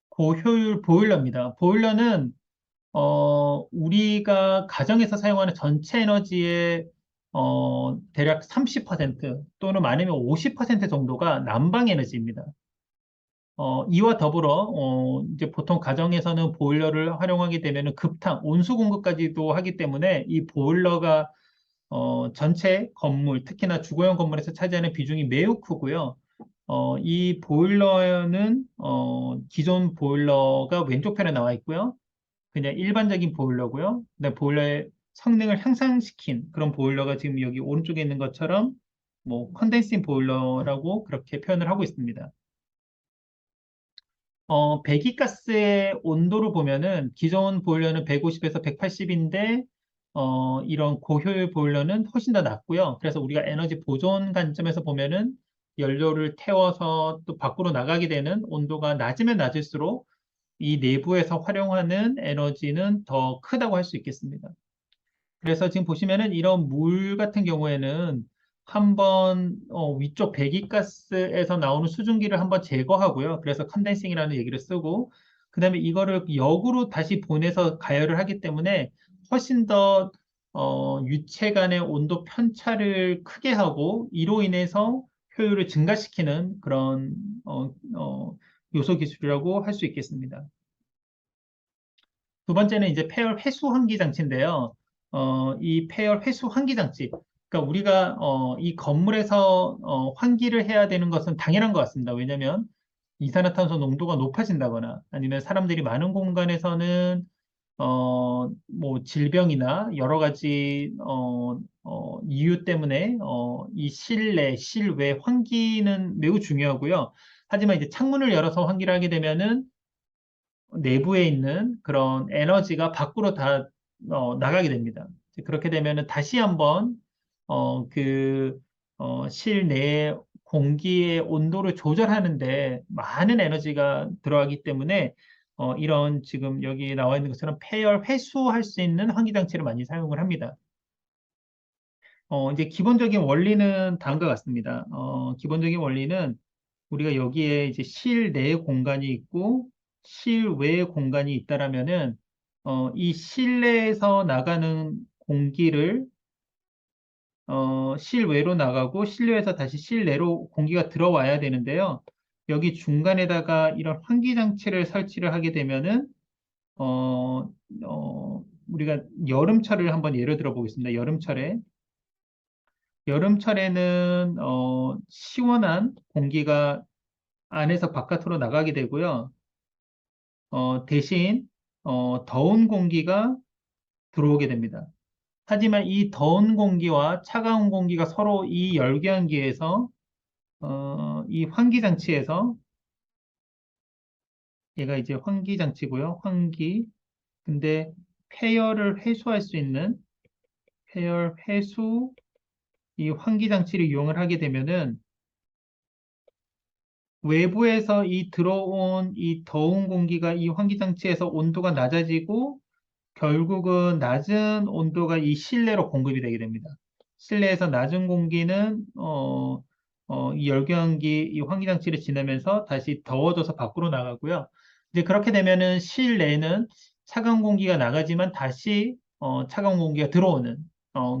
고효율 보일러입니다. 보일러는 우리가 가정에서 사용하는 전체 에너지의 대략 30% 또는 많으면 50% 정도가 난방 에너지입니다. 이와 더불어 이제 보통 가정에서는 보일러를 활용하게 되면 급탕, 온수 공급까지도 하기 때문에 이 보일러가 전체 건물, 특히나 주거용 건물에서 차지하는 비중이 매우 크고요. 이 보일러는 기존 보일러가 왼쪽 편에 나와 있고요. 그냥 일반적인 보일러고요. 근데 보일러의 성능을 향상시킨 그런 보일러가 지금 여기 오른쪽에 있는 것처럼 뭐 컨덴싱 보일러라고 그렇게 표현을 하고 있습니다. 배기가스의 온도를 보면은 기존 보일러는 150에서 180인데 이런 고효율 보일러는 훨씬 더 낮고요. 그래서 우리가 에너지 보존 관점에서 보면은 연료를 태워서 또 밖으로 나가게 되는 온도가 낮으면 낮을수록 이 내부에서 활용하는 에너지는 더 크다고 할 수 있겠습니다. 그래서 지금 보시면은 이런 물 같은 경우에는 한번 위쪽 배기가스에서 나오는 수증기를 한번 제거하고요. 그래서 컨덴싱이라는 얘기를 쓰고, 그다음에 이거를 역으로 다시 보내서 가열을 하기 때문에 훨씬 더 유체 간의 온도 편차를 크게 하고, 이로 인해서 효율을 증가시키는 그런 요소 기술이라고 할 수 있겠습니다. 두 번째는 이제 폐열 회수 환기 장치인데요. 이 폐열 회수 환기 장치. 그러니까 우리가 이 건물에서 환기를 해야 되는 것은 당연한 것 같습니다. 왜냐하면 이산화탄소 농도가 높아진다거나 아니면 사람들이 많은 공간에서는 뭐 질병이나 여러 가지 이유 때문에 이 실내, 실외 환기는 매우 중요하고요. 하지만 이제 창문을 열어서 환기를 하게 되면은 내부에 있는 그런 에너지가 밖으로 다 나가게 됩니다. 그렇게 되면은 다시 한번 실내 공기의 온도를 조절하는데 많은 에너지가 들어가기 때문에 이런 지금 여기 나와 있는 것처럼 폐열 회수할 수 있는 환기 장치를 많이 사용을 합니다. 이제 기본적인 원리는 다음과 같습니다. 기본적인 원리는 우리가 여기에 이제 실내 공간이 있고 실외 공간이 있다라면은 이 실내에서 나가는 공기를 실외로 나가고 실내에서 다시 실내로 공기가 들어와야 되는데요. 여기 중간에다가 이런 환기 장치를 설치를 하게 되면은 우리가 여름철을 한번 예를 들어 보겠습니다. 여름철에는 시원한 공기가 안에서 바깥으로 나가게 되고요. 대신 더운 공기가 들어오게 됩니다. 하지만 이 더운 공기와 차가운 공기가 서로 이 열교환기에서 이 환기장치에서 얘가 이제 환기장치고요. 근데 폐열을 회수할 수 있는 폐열 회수 이 환기장치를 이용을 하게 되면은 외부에서 이 들어온 이 더운 공기가 이 환기장치에서 온도가 낮아지고 결국은 낮은 온도가 이 실내로 공급이 되게 됩니다. 실내에서 낮은 공기는 이 열교환기, 이 환기장치를 지나면서 다시 더워져서 밖으로 나가고요. 이제 그렇게 되면은 실내는 차가운 공기가 나가지만 다시 차가운 공기가 들어오는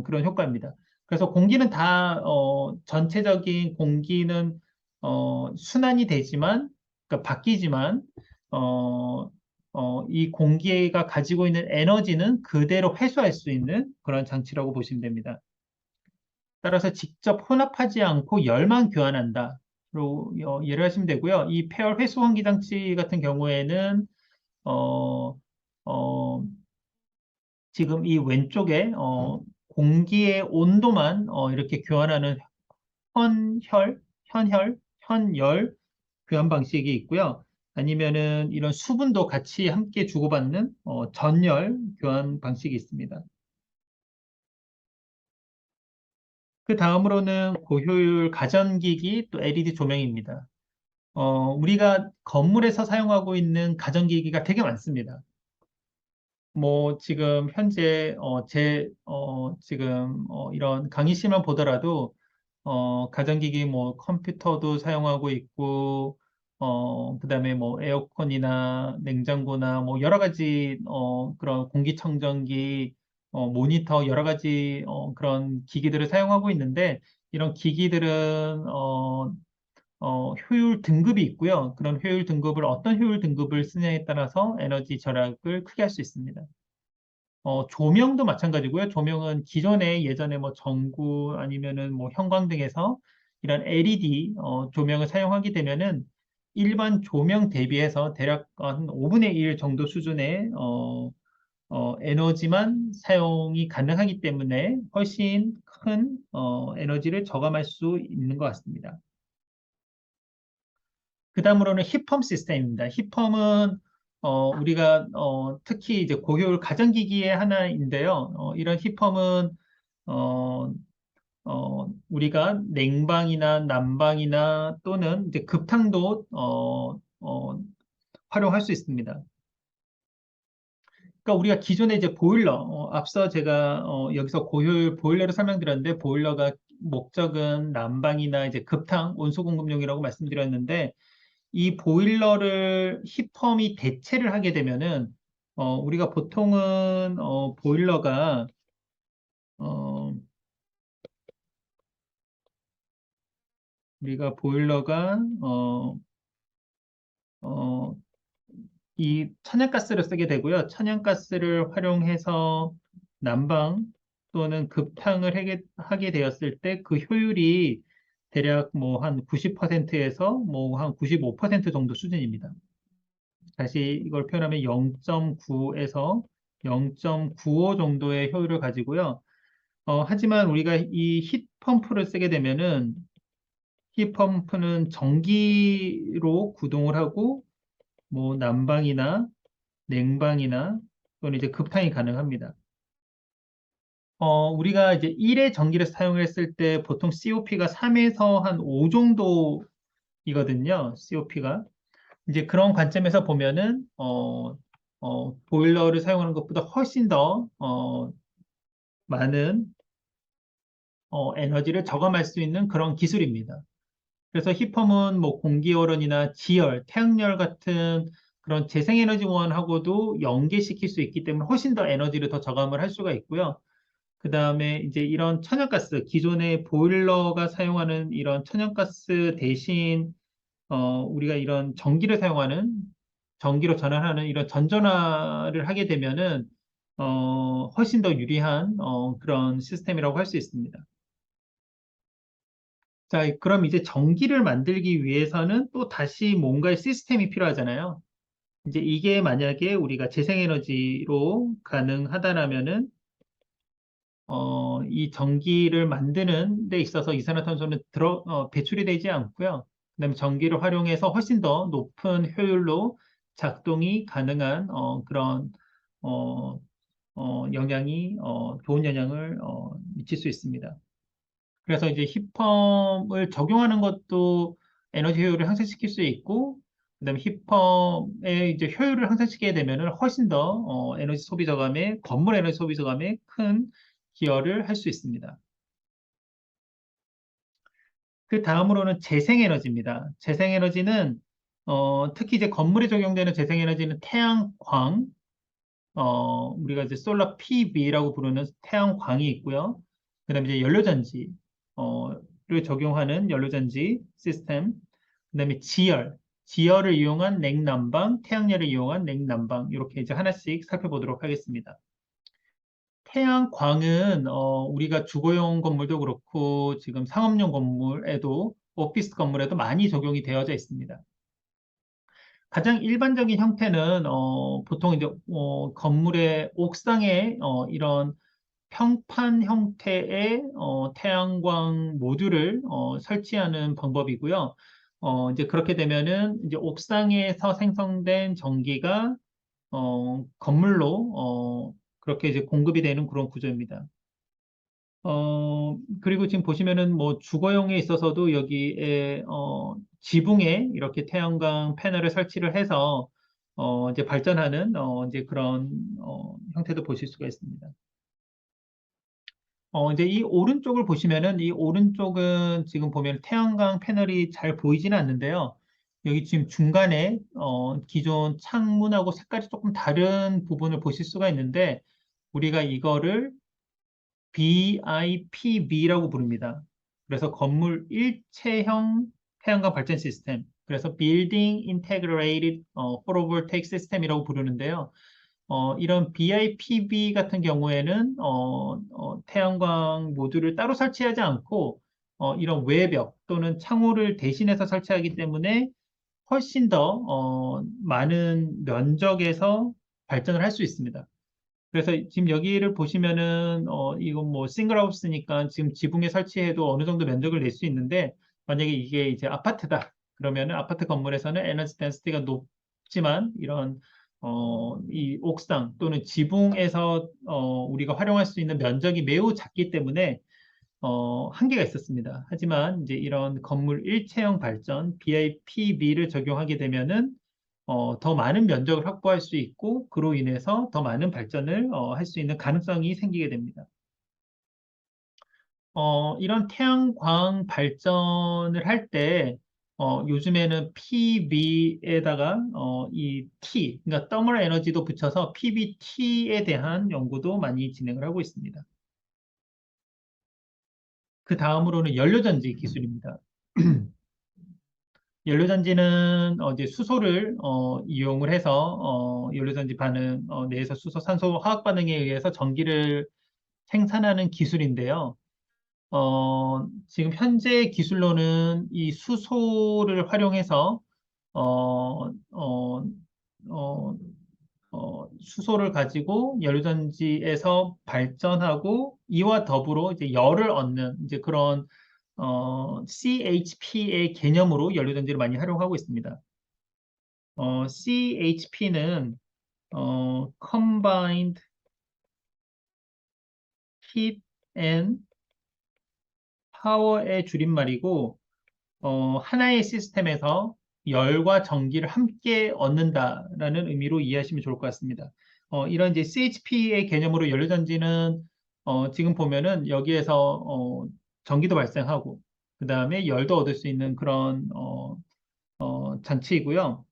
그런 효과입니다. 그래서 공기는 다 전체적인 공기는 순환이 되지만, 그러니까 바뀌지만 이 공기가 가지고 있는 에너지는 그대로 회수할 수 있는 그런 장치라고 보시면 됩니다. 따라서 직접 혼합하지 않고 열만 교환한다. 로 이해를 하시면 되고요. 이 폐열 회수 환기 장치 같은 경우에는 어, 어, 지금 이 왼쪽에 공기의 온도만 이렇게 교환하는 현열 교환 방식이 있고요. 아니면은 이런 수분도 같이 함께 주고받는 전열 교환 방식이 있습니다. 그 다음으로는 고효율 가전기기 또 LED 조명입니다. 우리가 건물에서 사용하고 있는 가전기기가 되게 많습니다. 뭐 지금 현재 지금 이런 강의실만 보더라도 가전기기 뭐 컴퓨터도 사용하고 있고 그다음에 뭐 에어컨이나 냉장고나 뭐 여러 가지 그런 공기청정기 모니터 여러 가지 그런 기기들을 사용하고 있는데 이런 기기들은 효율 등급이 있고요. 그런 효율 등급을 어떤 효율 등급을 쓰냐에 따라서 에너지 절약을 크게 할 수 있습니다. 조명도 마찬가지고요. 조명은 기존에 예전에 뭐 전구 아니면은 뭐 형광등에서 이런 LED 조명을 사용하게 되면은 일반 조명 대비해서 대략 한 5분의 1 정도 수준의 에너지만 사용이 가능하기 때문에 훨씬 큰 에너지를 저감할 수 있는 것 같습니다. 그 다음으로는 힙펌 시스템입니다. 힙펌은 우리가 특히 이제 고효율 가전기기의 하나인데요. 이런 힙펌은 어, 우리가 냉방이나 난방이나 또는 이제 급탕도 활용할 수 있습니다. 그러니까 우리가 기존에 이제 보일러, 앞서 제가 여기서 고효율 보일러를 설명드렸는데 보일러가 목적은 난방이나 이제 급탕 온수 공급용이라고 말씀드렸는데 이 보일러를 힙펌이 대체를 하게 되면은 우리가 보통은 어, 보일러가 어, 이 천연가스를 쓰게 되고요. 천연가스를 활용해서 난방 또는 급탕을 하게 되었을 때 그 효율이 대략 뭐 한 90%에서 뭐 한 95% 정도 수준입니다. 다시 이걸 표현하면 0.9에서 0.95 정도의 효율을 가지고요. 하지만 우리가 이 힙펌프를 쓰게 되면은 힙펌프는 전기로 구동을 하고 뭐 난방이나 냉방이나 또는 이제 급탕이 가능합니다. 우리가 이제 1의 전기를 사용했을 때 보통 COP가 3에서 한 5 정도이거든요. COP가. 이제 그런 관점에서 보면은 보일러를 사용하는 것보다 훨씬 더 많은 에너지를 저감할 수 있는 그런 기술입니다. 그래서 힙펌은 뭐 공기오른이나 지열, 태양열 같은 그런 재생에너지원하고도 연계시킬 수 있기 때문에 훨씬 더 에너지를 더 저감을 할 수가 있고요. 그 다음에 이제 이런 천연가스, 기존의 보일러가 사용하는 이런 천연가스 대신 우리가 이런 전기로 전환하는 이런 전전화를 하게 되면은 훨씬 더 유리한 그런 시스템이라고 할 수 있습니다. 자, 그럼 이제 전기를 만들기 위해서는 또 다시 뭔가의 시스템이 필요하잖아요. 이제 이게 만약에 우리가 재생에너지로 가능하다라면은 이 전기를 만드는 데 있어서 이산화탄소는 배출이 되지 않고요. 그다음에 전기를 활용해서 훨씬 더 높은 효율로 작동이 가능한 그런 어, 좋은 영향을 미칠 수 있습니다. 그래서 이제 힙펌을 적용하는 것도 에너지 효율을 향상시킬 수 있고, 그다음에 힙펌의 이제 효율을 향상시키게 되면은 훨씬 더 에너지 소비 저감에 건물 에너지 소비 저감에 큰 기여를 할 수 있습니다. 그 다음으로는 재생에너지입니다. 재생에너지는 특히 이제 건물에 적용되는 재생에너지는 태양광, 우리가 이제 솔라 PV라고 부르는 태양광이 있고요. 그다음에 이제 연료전지, 를 적용하는 연료전지 시스템, 그다음에 지열을 이용한 냉난방, 태양열을 이용한 냉난방 이렇게 이제 하나씩 살펴보도록 하겠습니다. 태양광은 우리가 주거용 건물도 그렇고 지금 상업용 건물에도 오피스 건물에도 많이 적용이 되어져 있습니다. 가장 일반적인 형태는 보통 이제 건물의 옥상에 이런 평판 형태의 태양광 모듈을 설치하는 방법이고요. 이제 그렇게 되면은 이제 옥상에서 생성된 전기가 건물로 그렇게 이제 공급이 되는 그런 구조입니다. 그리고 지금 보시면은 뭐 주거용에 있어서도 여기에 지붕에 이렇게 태양광 패널을 설치를 해서 이제 발전하는 이제 그런 형태도 보실 수가 있습니다. 이제 이 오른쪽을 보시면은 이 오른쪽은 지금 보면 태양광 패널이 잘 보이지는 않는데요. 여기 지금 중간에 기존 창문하고 색깔이 조금 다른 부분을 보실 수가 있는데 우리가 이거를 BIPV라고 부릅니다. 그래서 건물 일체형 태양광 발전 시스템. 그래서 Building Integrated Photovoltaic System이라고 부르는데요. 이런 BIPV 같은 경우에는 태양광 모듈을 따로 설치하지 않고 이런 외벽 또는 창호를 대신해서 설치하기 때문에 훨씬 더 많은 면적에서 발전을 할 수 있습니다. 그래서 지금 여기를 보시면은 이건 뭐 싱글하우스니까 지금 지붕에 설치해도 어느 정도 면적을 낼 수 있는데 만약에 이게 이제 아파트다 그러면은 아파트 건물에서는 에너지 덴시티가 높지만 이런 이 옥상 또는 지붕에서 우리가 활용할 수 있는 면적이 매우 작기 때문에 한계가 있었습니다. 하지만 이제 이런 건물 일체형 발전 BIPV를 적용하게 되면은 더 많은 면적을 확보할 수 있고 그로 인해서 더 많은 발전을 할 수 있는 가능성이 생기게 됩니다. 이런 태양광 발전을 할 때 요즘에는 PV에다가 이 T, 그러니까 더멀 에너지도 붙여서 PVT에 대한 연구도 많이 진행을 하고 있습니다. 그 다음으로는 연료전지 기술입니다. 연료전지는 이제 수소를 이용을 해서 연료전지 반응 내에서 수소, 산소 화학 반응에 의해서 전기를 생산하는 기술인데요. 지금 현재 기술로는 이 수소를 활용해서 어, 어, 어, 수소를 가지고 연료전지에서 발전하고 이와 더불어 이제 열을 얻는 이제 그런 CHP의 개념으로 연료전지를 많이 활용하고 있습니다. CHP는 Combined Heat and Power의 줄임말이고 하나의 시스템에서 열과 전기를 함께 얻는다라는 의미로 이해하시면 좋을 것 같습니다. 이런 이제 CHP의 개념으로 연료전지는 지금 보면은 여기에서 전기도 발생하고 그 다음에 열도 얻을 수 있는 그런 장치이고요.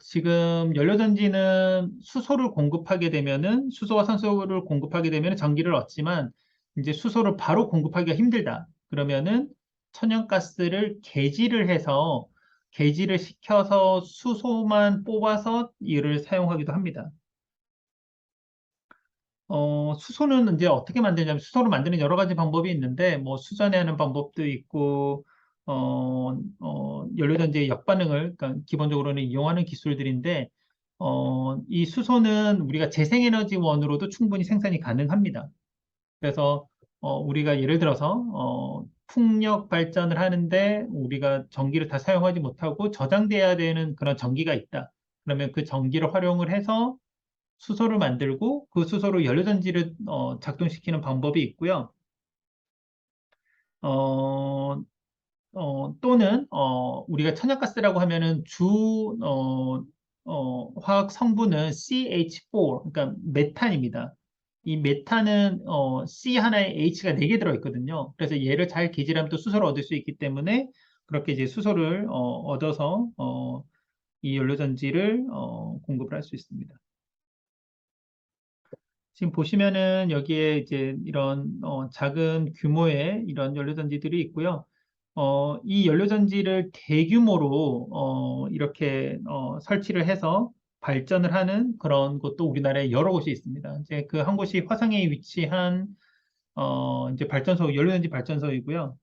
지금 연료전지는 수소를 공급하게 되면은 수소와 산소를 공급하게 되면 전기를 얻지만 이제 수소를 바로 공급하기가 힘들다. 그러면은 천연가스를 개지를 시켜서 수소만 뽑아서 이를 사용하기도 합니다. 수소는 이제 어떻게 만드냐면 수소를 만드는 여러 가지 방법이 있는데 뭐 수전에 하는 방법도 있고 연료전지의 역반응을 그러니까 기본적으로는 이용하는 기술들인데 이 수소는 우리가 재생에너지원으로도 충분히 생산이 가능합니다. 그래서 우리가 예를 들어서 풍력 발전을 하는데 우리가 전기를 다 사용하지 못하고 저장돼야 되는 그런 전기가 있다. 그러면 그 전기를 활용을 해서 수소를 만들고 그 수소로 연료전지를 작동시키는 방법이 있고요. 어, 또는 우리가 천연가스라고 하면은 화학 성분은 CH4, 그러니까 메탄입니다. 이 메탄은 C 하나에 H가 4개 들어있거든요. 그래서 얘를 잘 계질하면 또 수소를 얻을 수 있기 때문에 그렇게 이제 수소를 얻어서 이 연료전지를 공급을 할 수 있습니다. 지금 보시면은 여기에 이제 이런 작은 규모의 이런 연료전지들이 있고요. 이 연료전지를 대규모로 이렇게 설치를 해서 발전을 하는 그런 곳도 우리나라에 여러 곳이 있습니다. 이제 그 한 곳이 화성에 위치한 이제 연료전지 발전소이고요.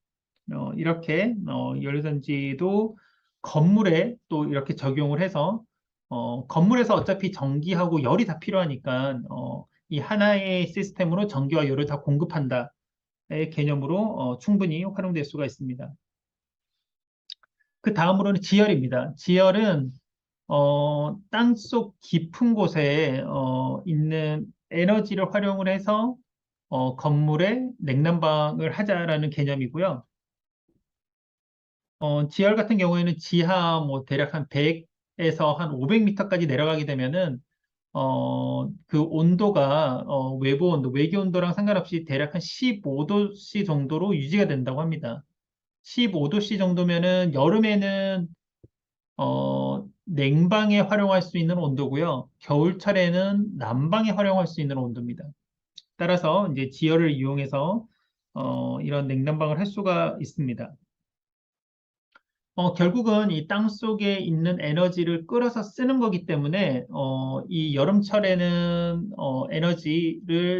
이렇게 연료전지도 건물에 또 이렇게 적용을 해서 건물에서 어차피 전기하고 열이 다 필요하니까 이 하나의 시스템으로 전기와 열을 다 공급한다의 개념으로 충분히 활용될 수가 있습니다. 그 다음으로는 지열입니다. 지열은 땅속 깊은 곳에 있는 에너지를 활용을 해서 건물에 냉난방을 하자라는 개념이고요. 지열 같은 경우에는 지하 뭐 대략 한 100에서 한 500m까지 내려가게 되면은 그 온도가 외부 온도, 외기 온도랑 상관없이 대략 한 15도씨 정도로 유지가 된다고 합니다. 15도씨 정도면은 여름에는 냉방에 활용할 수 있는 온도고요. 겨울철에는 난방에 활용할 수 있는 온도입니다. 따라서 이제 지열을 이용해서 이런 냉난방을 할 수가 있습니다. 결국은 이 땅 속에 있는 에너지를 끌어서 쓰는 거기 때문에, 이 여름철에는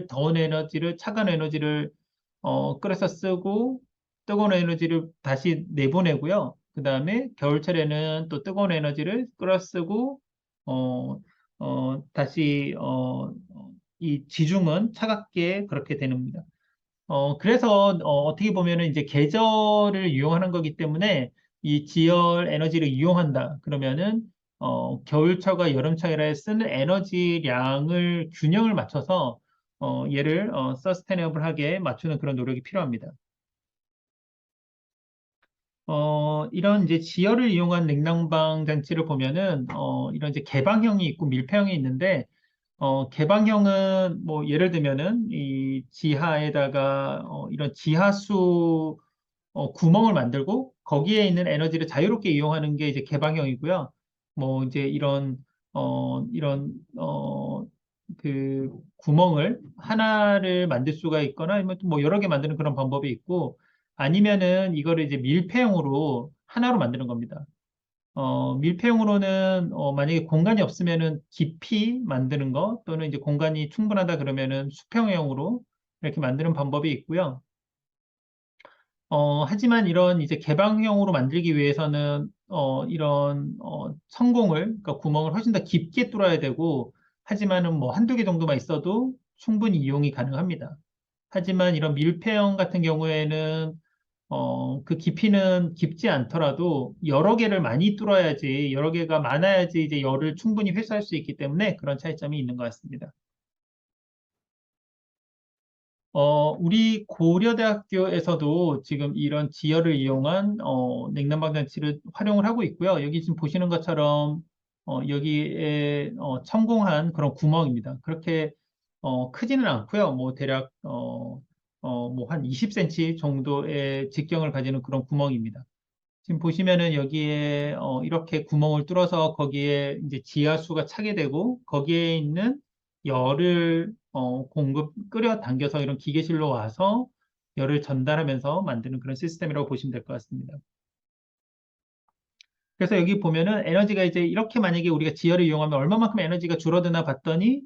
더운 에너지를, 차가운 에너지를 끌어서 쓰고, 뜨거운 에너지를 다시 내보내고요. 그 다음에 겨울철에는 또 뜨거운 에너지를 끌어 쓰고, 다시, 이 지중은 차갑게 그렇게 되는 겁니다. 그래서 어떻게 보면은 이제 계절을 이용하는 거기 때문에 이 지열 에너지를 이용한다. 그러면은 겨울철과 여름철에 쓰는 에너지량을 균형을 맞춰서 얘를 서스테이너블하게 맞추는 그런 노력이 필요합니다. 이런 이제 지열을 이용한 냉난방 장치를 보면은 이런 이제 개방형이 있고 밀폐형이 있는데 개방형은 뭐 예를 들면은 이 지하에다가 이런 지하수 구멍을 만들고 거기에 있는 에너지를 자유롭게 이용하는 게 이제 개방형이고요. 뭐 이제 이런 그 구멍을 하나를 만들 수가 있거나 아니면 또 뭐 여러 개 만드는 그런 방법이 있고 아니면은 이거를 이제 밀폐형으로 하나로 만드는 겁니다. 밀폐형으로는 만약에 공간이 없으면은 깊이 만드는 거 또는 이제 공간이 충분하다 그러면은 수평형으로 이렇게 만드는 방법이 있고요. 하지만 이런 이제 개방형으로 만들기 위해서는 이런 그러니까 구멍을 훨씬 더 깊게 뚫어야 되고 하지만은 뭐 한두 개 정도만 있어도 충분히 이용이 가능합니다. 하지만 이런 밀폐형 같은 경우에는 그 깊이는 깊지 않더라도 여러 개를 많이 뚫어야지 여러 개가 많아야지 이제 열을 충분히 회수할 수 있기 때문에 그런 차이점이 있는 것 같습니다. 우리 고려대학교에서도 지금 이런 지열을 이용한 냉난방 장치를 활용을 하고 있고요. 여기 지금 보시는 것처럼 여기에 천공한 그런 구멍입니다. 그렇게 크지는 않고요. 뭐 대략 뭐 한 20cm 정도의 직경을 가지는 그런 구멍입니다. 지금 보시면은 여기에 이렇게 구멍을 뚫어서 거기에 이제 지하수가 차게 되고 거기에 있는 열을 끌어 당겨서 이런 기계실로 와서 열을 전달하면서 만드는 그런 시스템이라고 보시면 될 것 같습니다. 그래서 여기 보면은 에너지가 이제 이렇게 만약에 우리가 지열을 이용하면 얼마만큼 에너지가 줄어드나 봤더니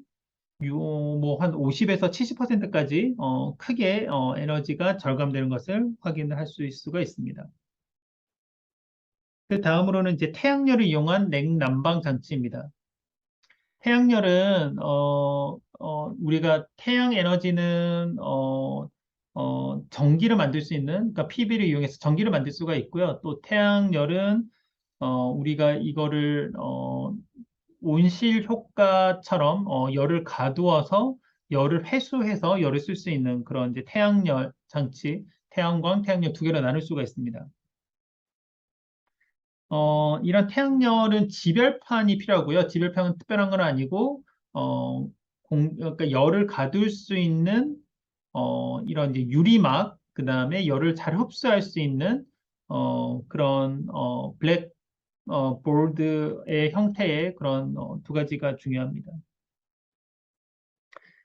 뭐 한 50에서 70%까지 크게 에너지가 절감되는 것을 확인을 할 수가 있습니다. 그 다음으로는 이제 태양열을 이용한 냉난방 장치입니다. 태양열은 우리가 태양 에너지는 전기를 만들 수 있는 그러니까 PV를 이용해서 전기를 만들 수가 있고요. 또 태양열은 우리가 이거를 온실 효과처럼 열을 가두어서 열을 회수해서 열을 쓸 수 있는 그런 이제 태양열 장치, 태양광, 태양열 두 개로 나눌 수가 있습니다. 이런 태양열은 지별판이 필요하고요. 지별판은 특별한 건 아니고, 그러니까 열을 가둘 수 있는, 이런 이제 유리막, 그 다음에 열을 잘 흡수할 수 있는, 그런, 블랙, 보드의 형태의 그런 두 가지가 중요합니다.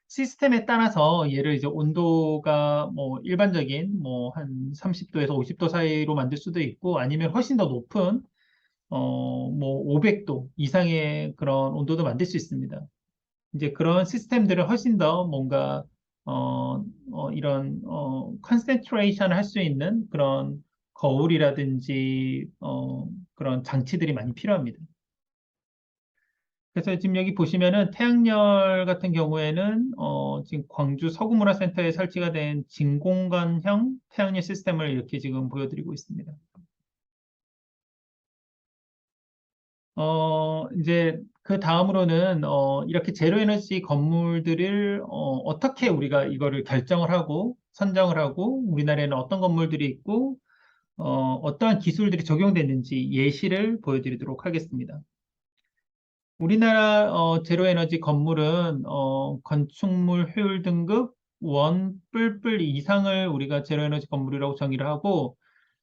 시스템에 따라서 얘를 이제 온도가 뭐 일반적인 뭐 한 30도에서 50도 사이로 만들 수도 있고 아니면 훨씬 더 높은 뭐 500도 이상의 그런 온도도 만들 수 있습니다. 이제 그런 시스템들은 훨씬 더 뭔가 이런 컨센트레이션을 할 수 있는 그런 거울이라든지 그런 장치들이 많이 필요합니다. 그래서 지금 여기 보시면은 태양열 같은 경우에는 지금 광주 서구문화센터에 설치가 된 진공관형 태양열 시스템을 이렇게 지금 보여드리고 있습니다. 이제 그 다음으로는 이렇게 제로 에너지 건물들을 어떻게 우리가 이거를 결정을 하고 선정을 하고 우리나라에는 어떤 건물들이 있고 어떠한 기술들이 적용됐는지 예시를 보여드리도록 하겠습니다. 우리나라 제로 에너지 건물은 건축물 효율 등급 원 뿔뿔 이상을 우리가 제로 에너지 건물이라고 정의를 하고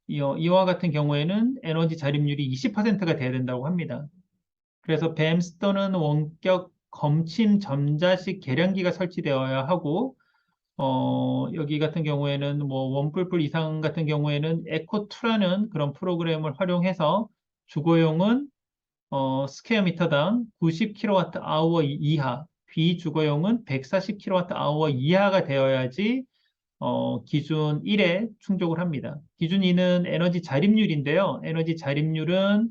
이와 같은 경우에는 에너지 자립률이 20%가 돼야 된다고 합니다. 그래서 뱀스 또는 원격 검침 점자식 계량기가 설치되어야 하고 여기 같은 경우에는 뭐 원뿔뿔 이상 같은 경우에는 에코2라는 그런 프로그램을 활용해서 주거용은 스퀘어 미터당 90kWh 이하, 비주거용은 140kWh 이하가 되어야지 기준 1에 충족을 합니다. 기준 2는 에너지 자립률인데요. 에너지 자립률은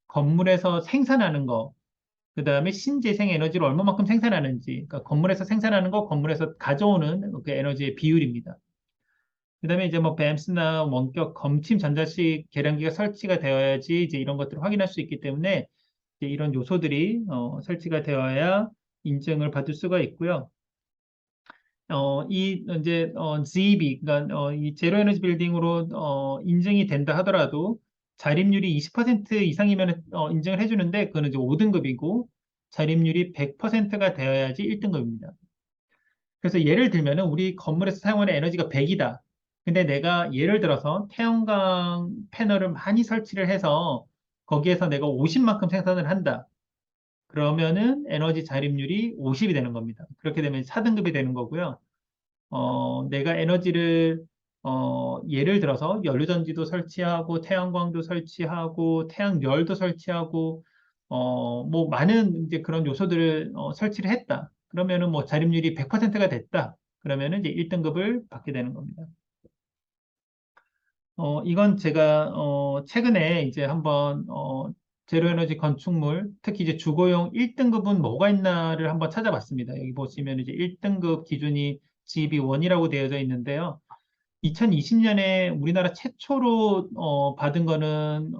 건물에서 생산하는 거, 그 다음에 신재생 에너지를 얼마만큼 생산하는지, 그러니까 건물에서 생산하는 거, 건물에서 가져오는 그 에너지의 비율입니다. 그 다음에 이제 뭐 뱀스나 원격 검침 전자식 계량기가 설치가 되어야지 이제 이런 것들을 확인할 수 있기 때문에 이제 이런 요소들이 설치가 되어야 인증을 받을 수가 있고요. 이 이제 ZEB, 그러니까 이 제로 에너지 빌딩으로 인증이 된다 하더라도 자립률이 20% 이상이면 인증을 해주는데 그거는 이제 5등급이고 자립률이 100%가 되어야지 1등급입니다. 그래서 예를 들면은 우리 건물에서 사용하는 에너지가 100이다. 근데 내가 예를 들어서 태양광 패널을 많이 설치를 해서 거기에서 내가 50만큼 생산을 한다. 그러면은 에너지 자립률이 50이 되는 겁니다. 그렇게 되면 4등급이 되는 거고요. 내가 에너지를 예를 들어서 연료전지도 설치하고 태양광도 설치하고 태양열도 설치하고 뭐 많은 이제 그런 요소들을 설치를 했다. 그러면은 뭐 자립률이 100%가 됐다. 그러면은 이제 1등급을 받게 되는 겁니다. 이건 제가 최근에 이제 한번 제로에너지 건축물, 특히 이제 주거용 1등급은 뭐가 있나를 한번 찾아봤습니다. 여기 보시면 이제 1등급 기준이 GB1이라고 되어져 있는데요. 2020년에 우리나라 최초로 받은 거는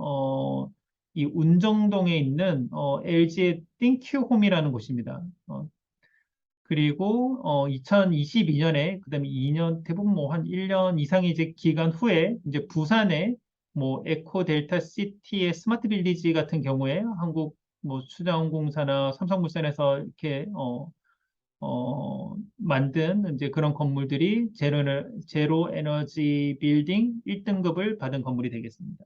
이 운정동에 있는 LG의 띵큐홈이라는 곳입니다. 그리고 2022년에 그다음에 2년 대부분 뭐 한 1년 이상의 이제 기간 후에 이제 부산에 뭐 에코 델타 시티의 스마트 빌리지 같은 경우에 한국 뭐 수자원공사나 삼성물산에서 이렇게 만든 이제 그런 건물들이 제로 에너지 빌딩 1등급을 받은 건물이 되겠습니다.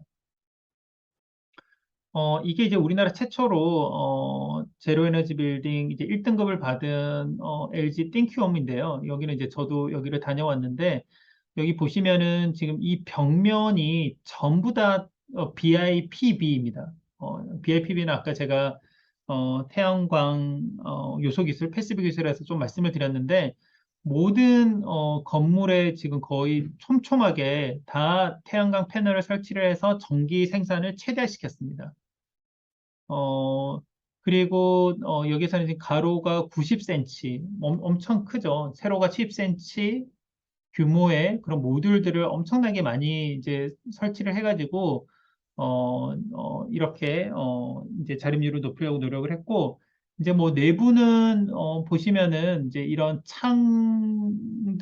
이게 이제 우리나라 최초로 제로 에너지 빌딩 이제 1등급을 받은 LG 띵큐홈인데요. 여기는 이제 저도 여기를 다녀왔는데 여기 보시면은 지금 이 벽면이 전부 다 BIPB입니다. BIPB는 아까 제가 태양광 요소 기술, 패시브 기술에서 좀 말씀을 드렸는데 모든 건물에 지금 거의 촘촘하게 다 태양광 패널을 설치를 해서 전기 생산을 최대화시켰습니다. 어, 그리고 여기서는 지금 가로가 90cm, 엄청 크죠. 세로가 10cm 규모의 그런 모듈들을 엄청나게 많이 이제 설치를 해가지고 이렇게 이제 자립률을 높이려고 노력을 했고 이제 뭐 내부는 보시면은 이제 이런 창들이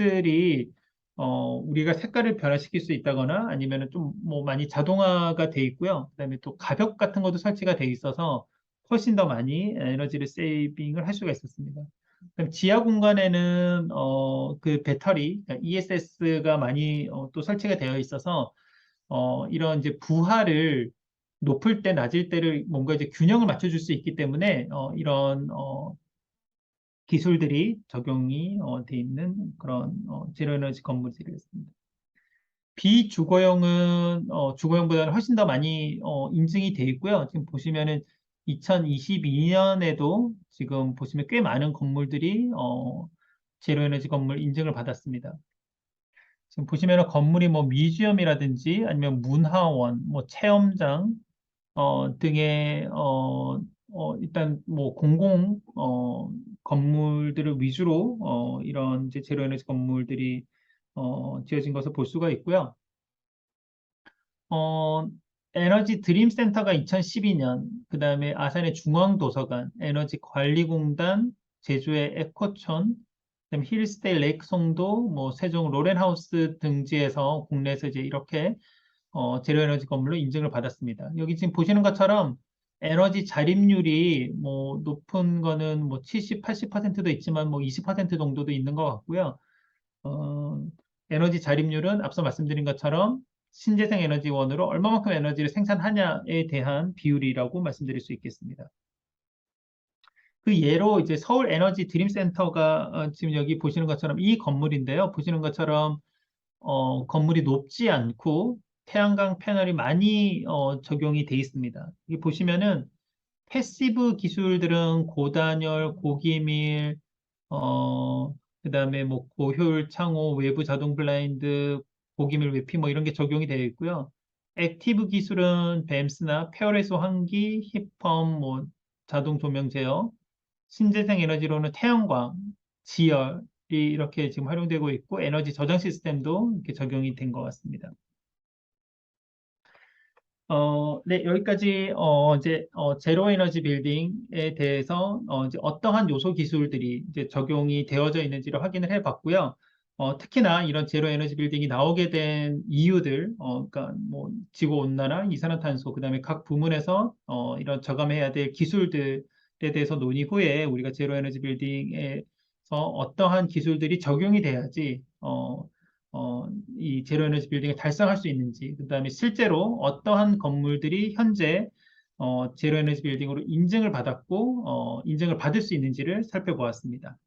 우리가 색깔을 변화시킬 수 있다거나 아니면은 좀 뭐 많이 자동화가 돼 있고요. 그다음에 또 가벽 같은 것도 설치가 돼 있어서 훨씬 더 많이 에너지를 세이빙을 할 수가 있었습니다. 그럼 지하 공간에는 그 배터리, 그러니까 ESS가 많이 또 설치가 되어 있어서 이런 이제 부하를 높을 때 낮을 때를 뭔가 이제 균형을 맞춰줄 수 있기 때문에 이런 기술들이 적용이 돼 있는 그런 제로 에너지 건물들이었습니다. 비주거용은 주거용보다는 훨씬 더 많이 인증이 돼 있고요. 지금 보시면은 2022년에도 지금 보시면 꽤 많은 건물들이 제로 에너지 건물 인증을 받았습니다. 지금 보시면은 건물이 뭐 뮤지엄이라든지 아니면 문화원, 뭐 체험장 등의 일단 뭐 공공 건물들을 위주로 이런 이제 제로 에너지 건물들이 지어진 것을 볼 수가 있고요. 어, 에너지 드림 센터가 2012년, 그 다음에 아산의 중앙도서관, 에너지관리공단, 제주의 에코촌, 그다음에 힐스테이 레이크 송도, 뭐 세종 로렌하우스 등지에서 국내에서 이제 이렇게 제로 에너지 건물로 인증을 받았습니다. 여기 지금 보시는 것처럼 에너지 자립률이 뭐 높은 거는 뭐 70, 80%도 있지만 뭐 20% 정도도 있는 것 같고요. 어, 에너지 자립률은 앞서 말씀드린 것처럼 신재생 에너지원으로 얼마만큼 에너지를 생산하냐에 대한 비율이라고 말씀드릴 수 있겠습니다. 그 예로 이제 서울 에너지 드림 센터가 지금 여기 보시는 것처럼 이 건물인데요. 보시는 것처럼 건물이 높지 않고 태양광 패널이 많이 적용이 돼 있습니다. 여기 보시면은 패시브 기술들은 고단열, 고기밀, 그다음에 뭐 고효율 창호, 외부 자동 블라인드, 고기밀 외피 뭐 이런 게 적용이 되어 있고요. 액티브 기술은 뱀스나 페어레소 환기, 힙펌, 뭐 자동 조명 제어, 신재생 에너지로는 태양광, 지열이 이렇게 지금 활용되고 있고 에너지 저장 시스템도 이렇게 적용이 된 것 같습니다. 네, 여기까지 이제 제로 에너지 빌딩에 대해서 이제 어떠한 요소 기술들이 이제 적용이 되어져 있는지를 확인을 해봤고요. 특히나 이런 제로 에너지 빌딩이 나오게 된 이유들, 그러니까 뭐 지구 온난화, 이산화탄소, 그다음에 각 부문에서 이런 저감해야 될 기술들에 대해서 논의 후에 우리가 제로 에너지 빌딩에서 어떠한 기술들이 적용이 돼야지 이 제로 에너지 빌딩을 달성할 수 있는지, 그다음에 실제로 어떠한 건물들이 현재 제로 에너지 빌딩으로 인증을 받았고 인증을 받을 수 있는지를 살펴보았습니다.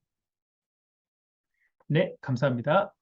네, 감사합니다.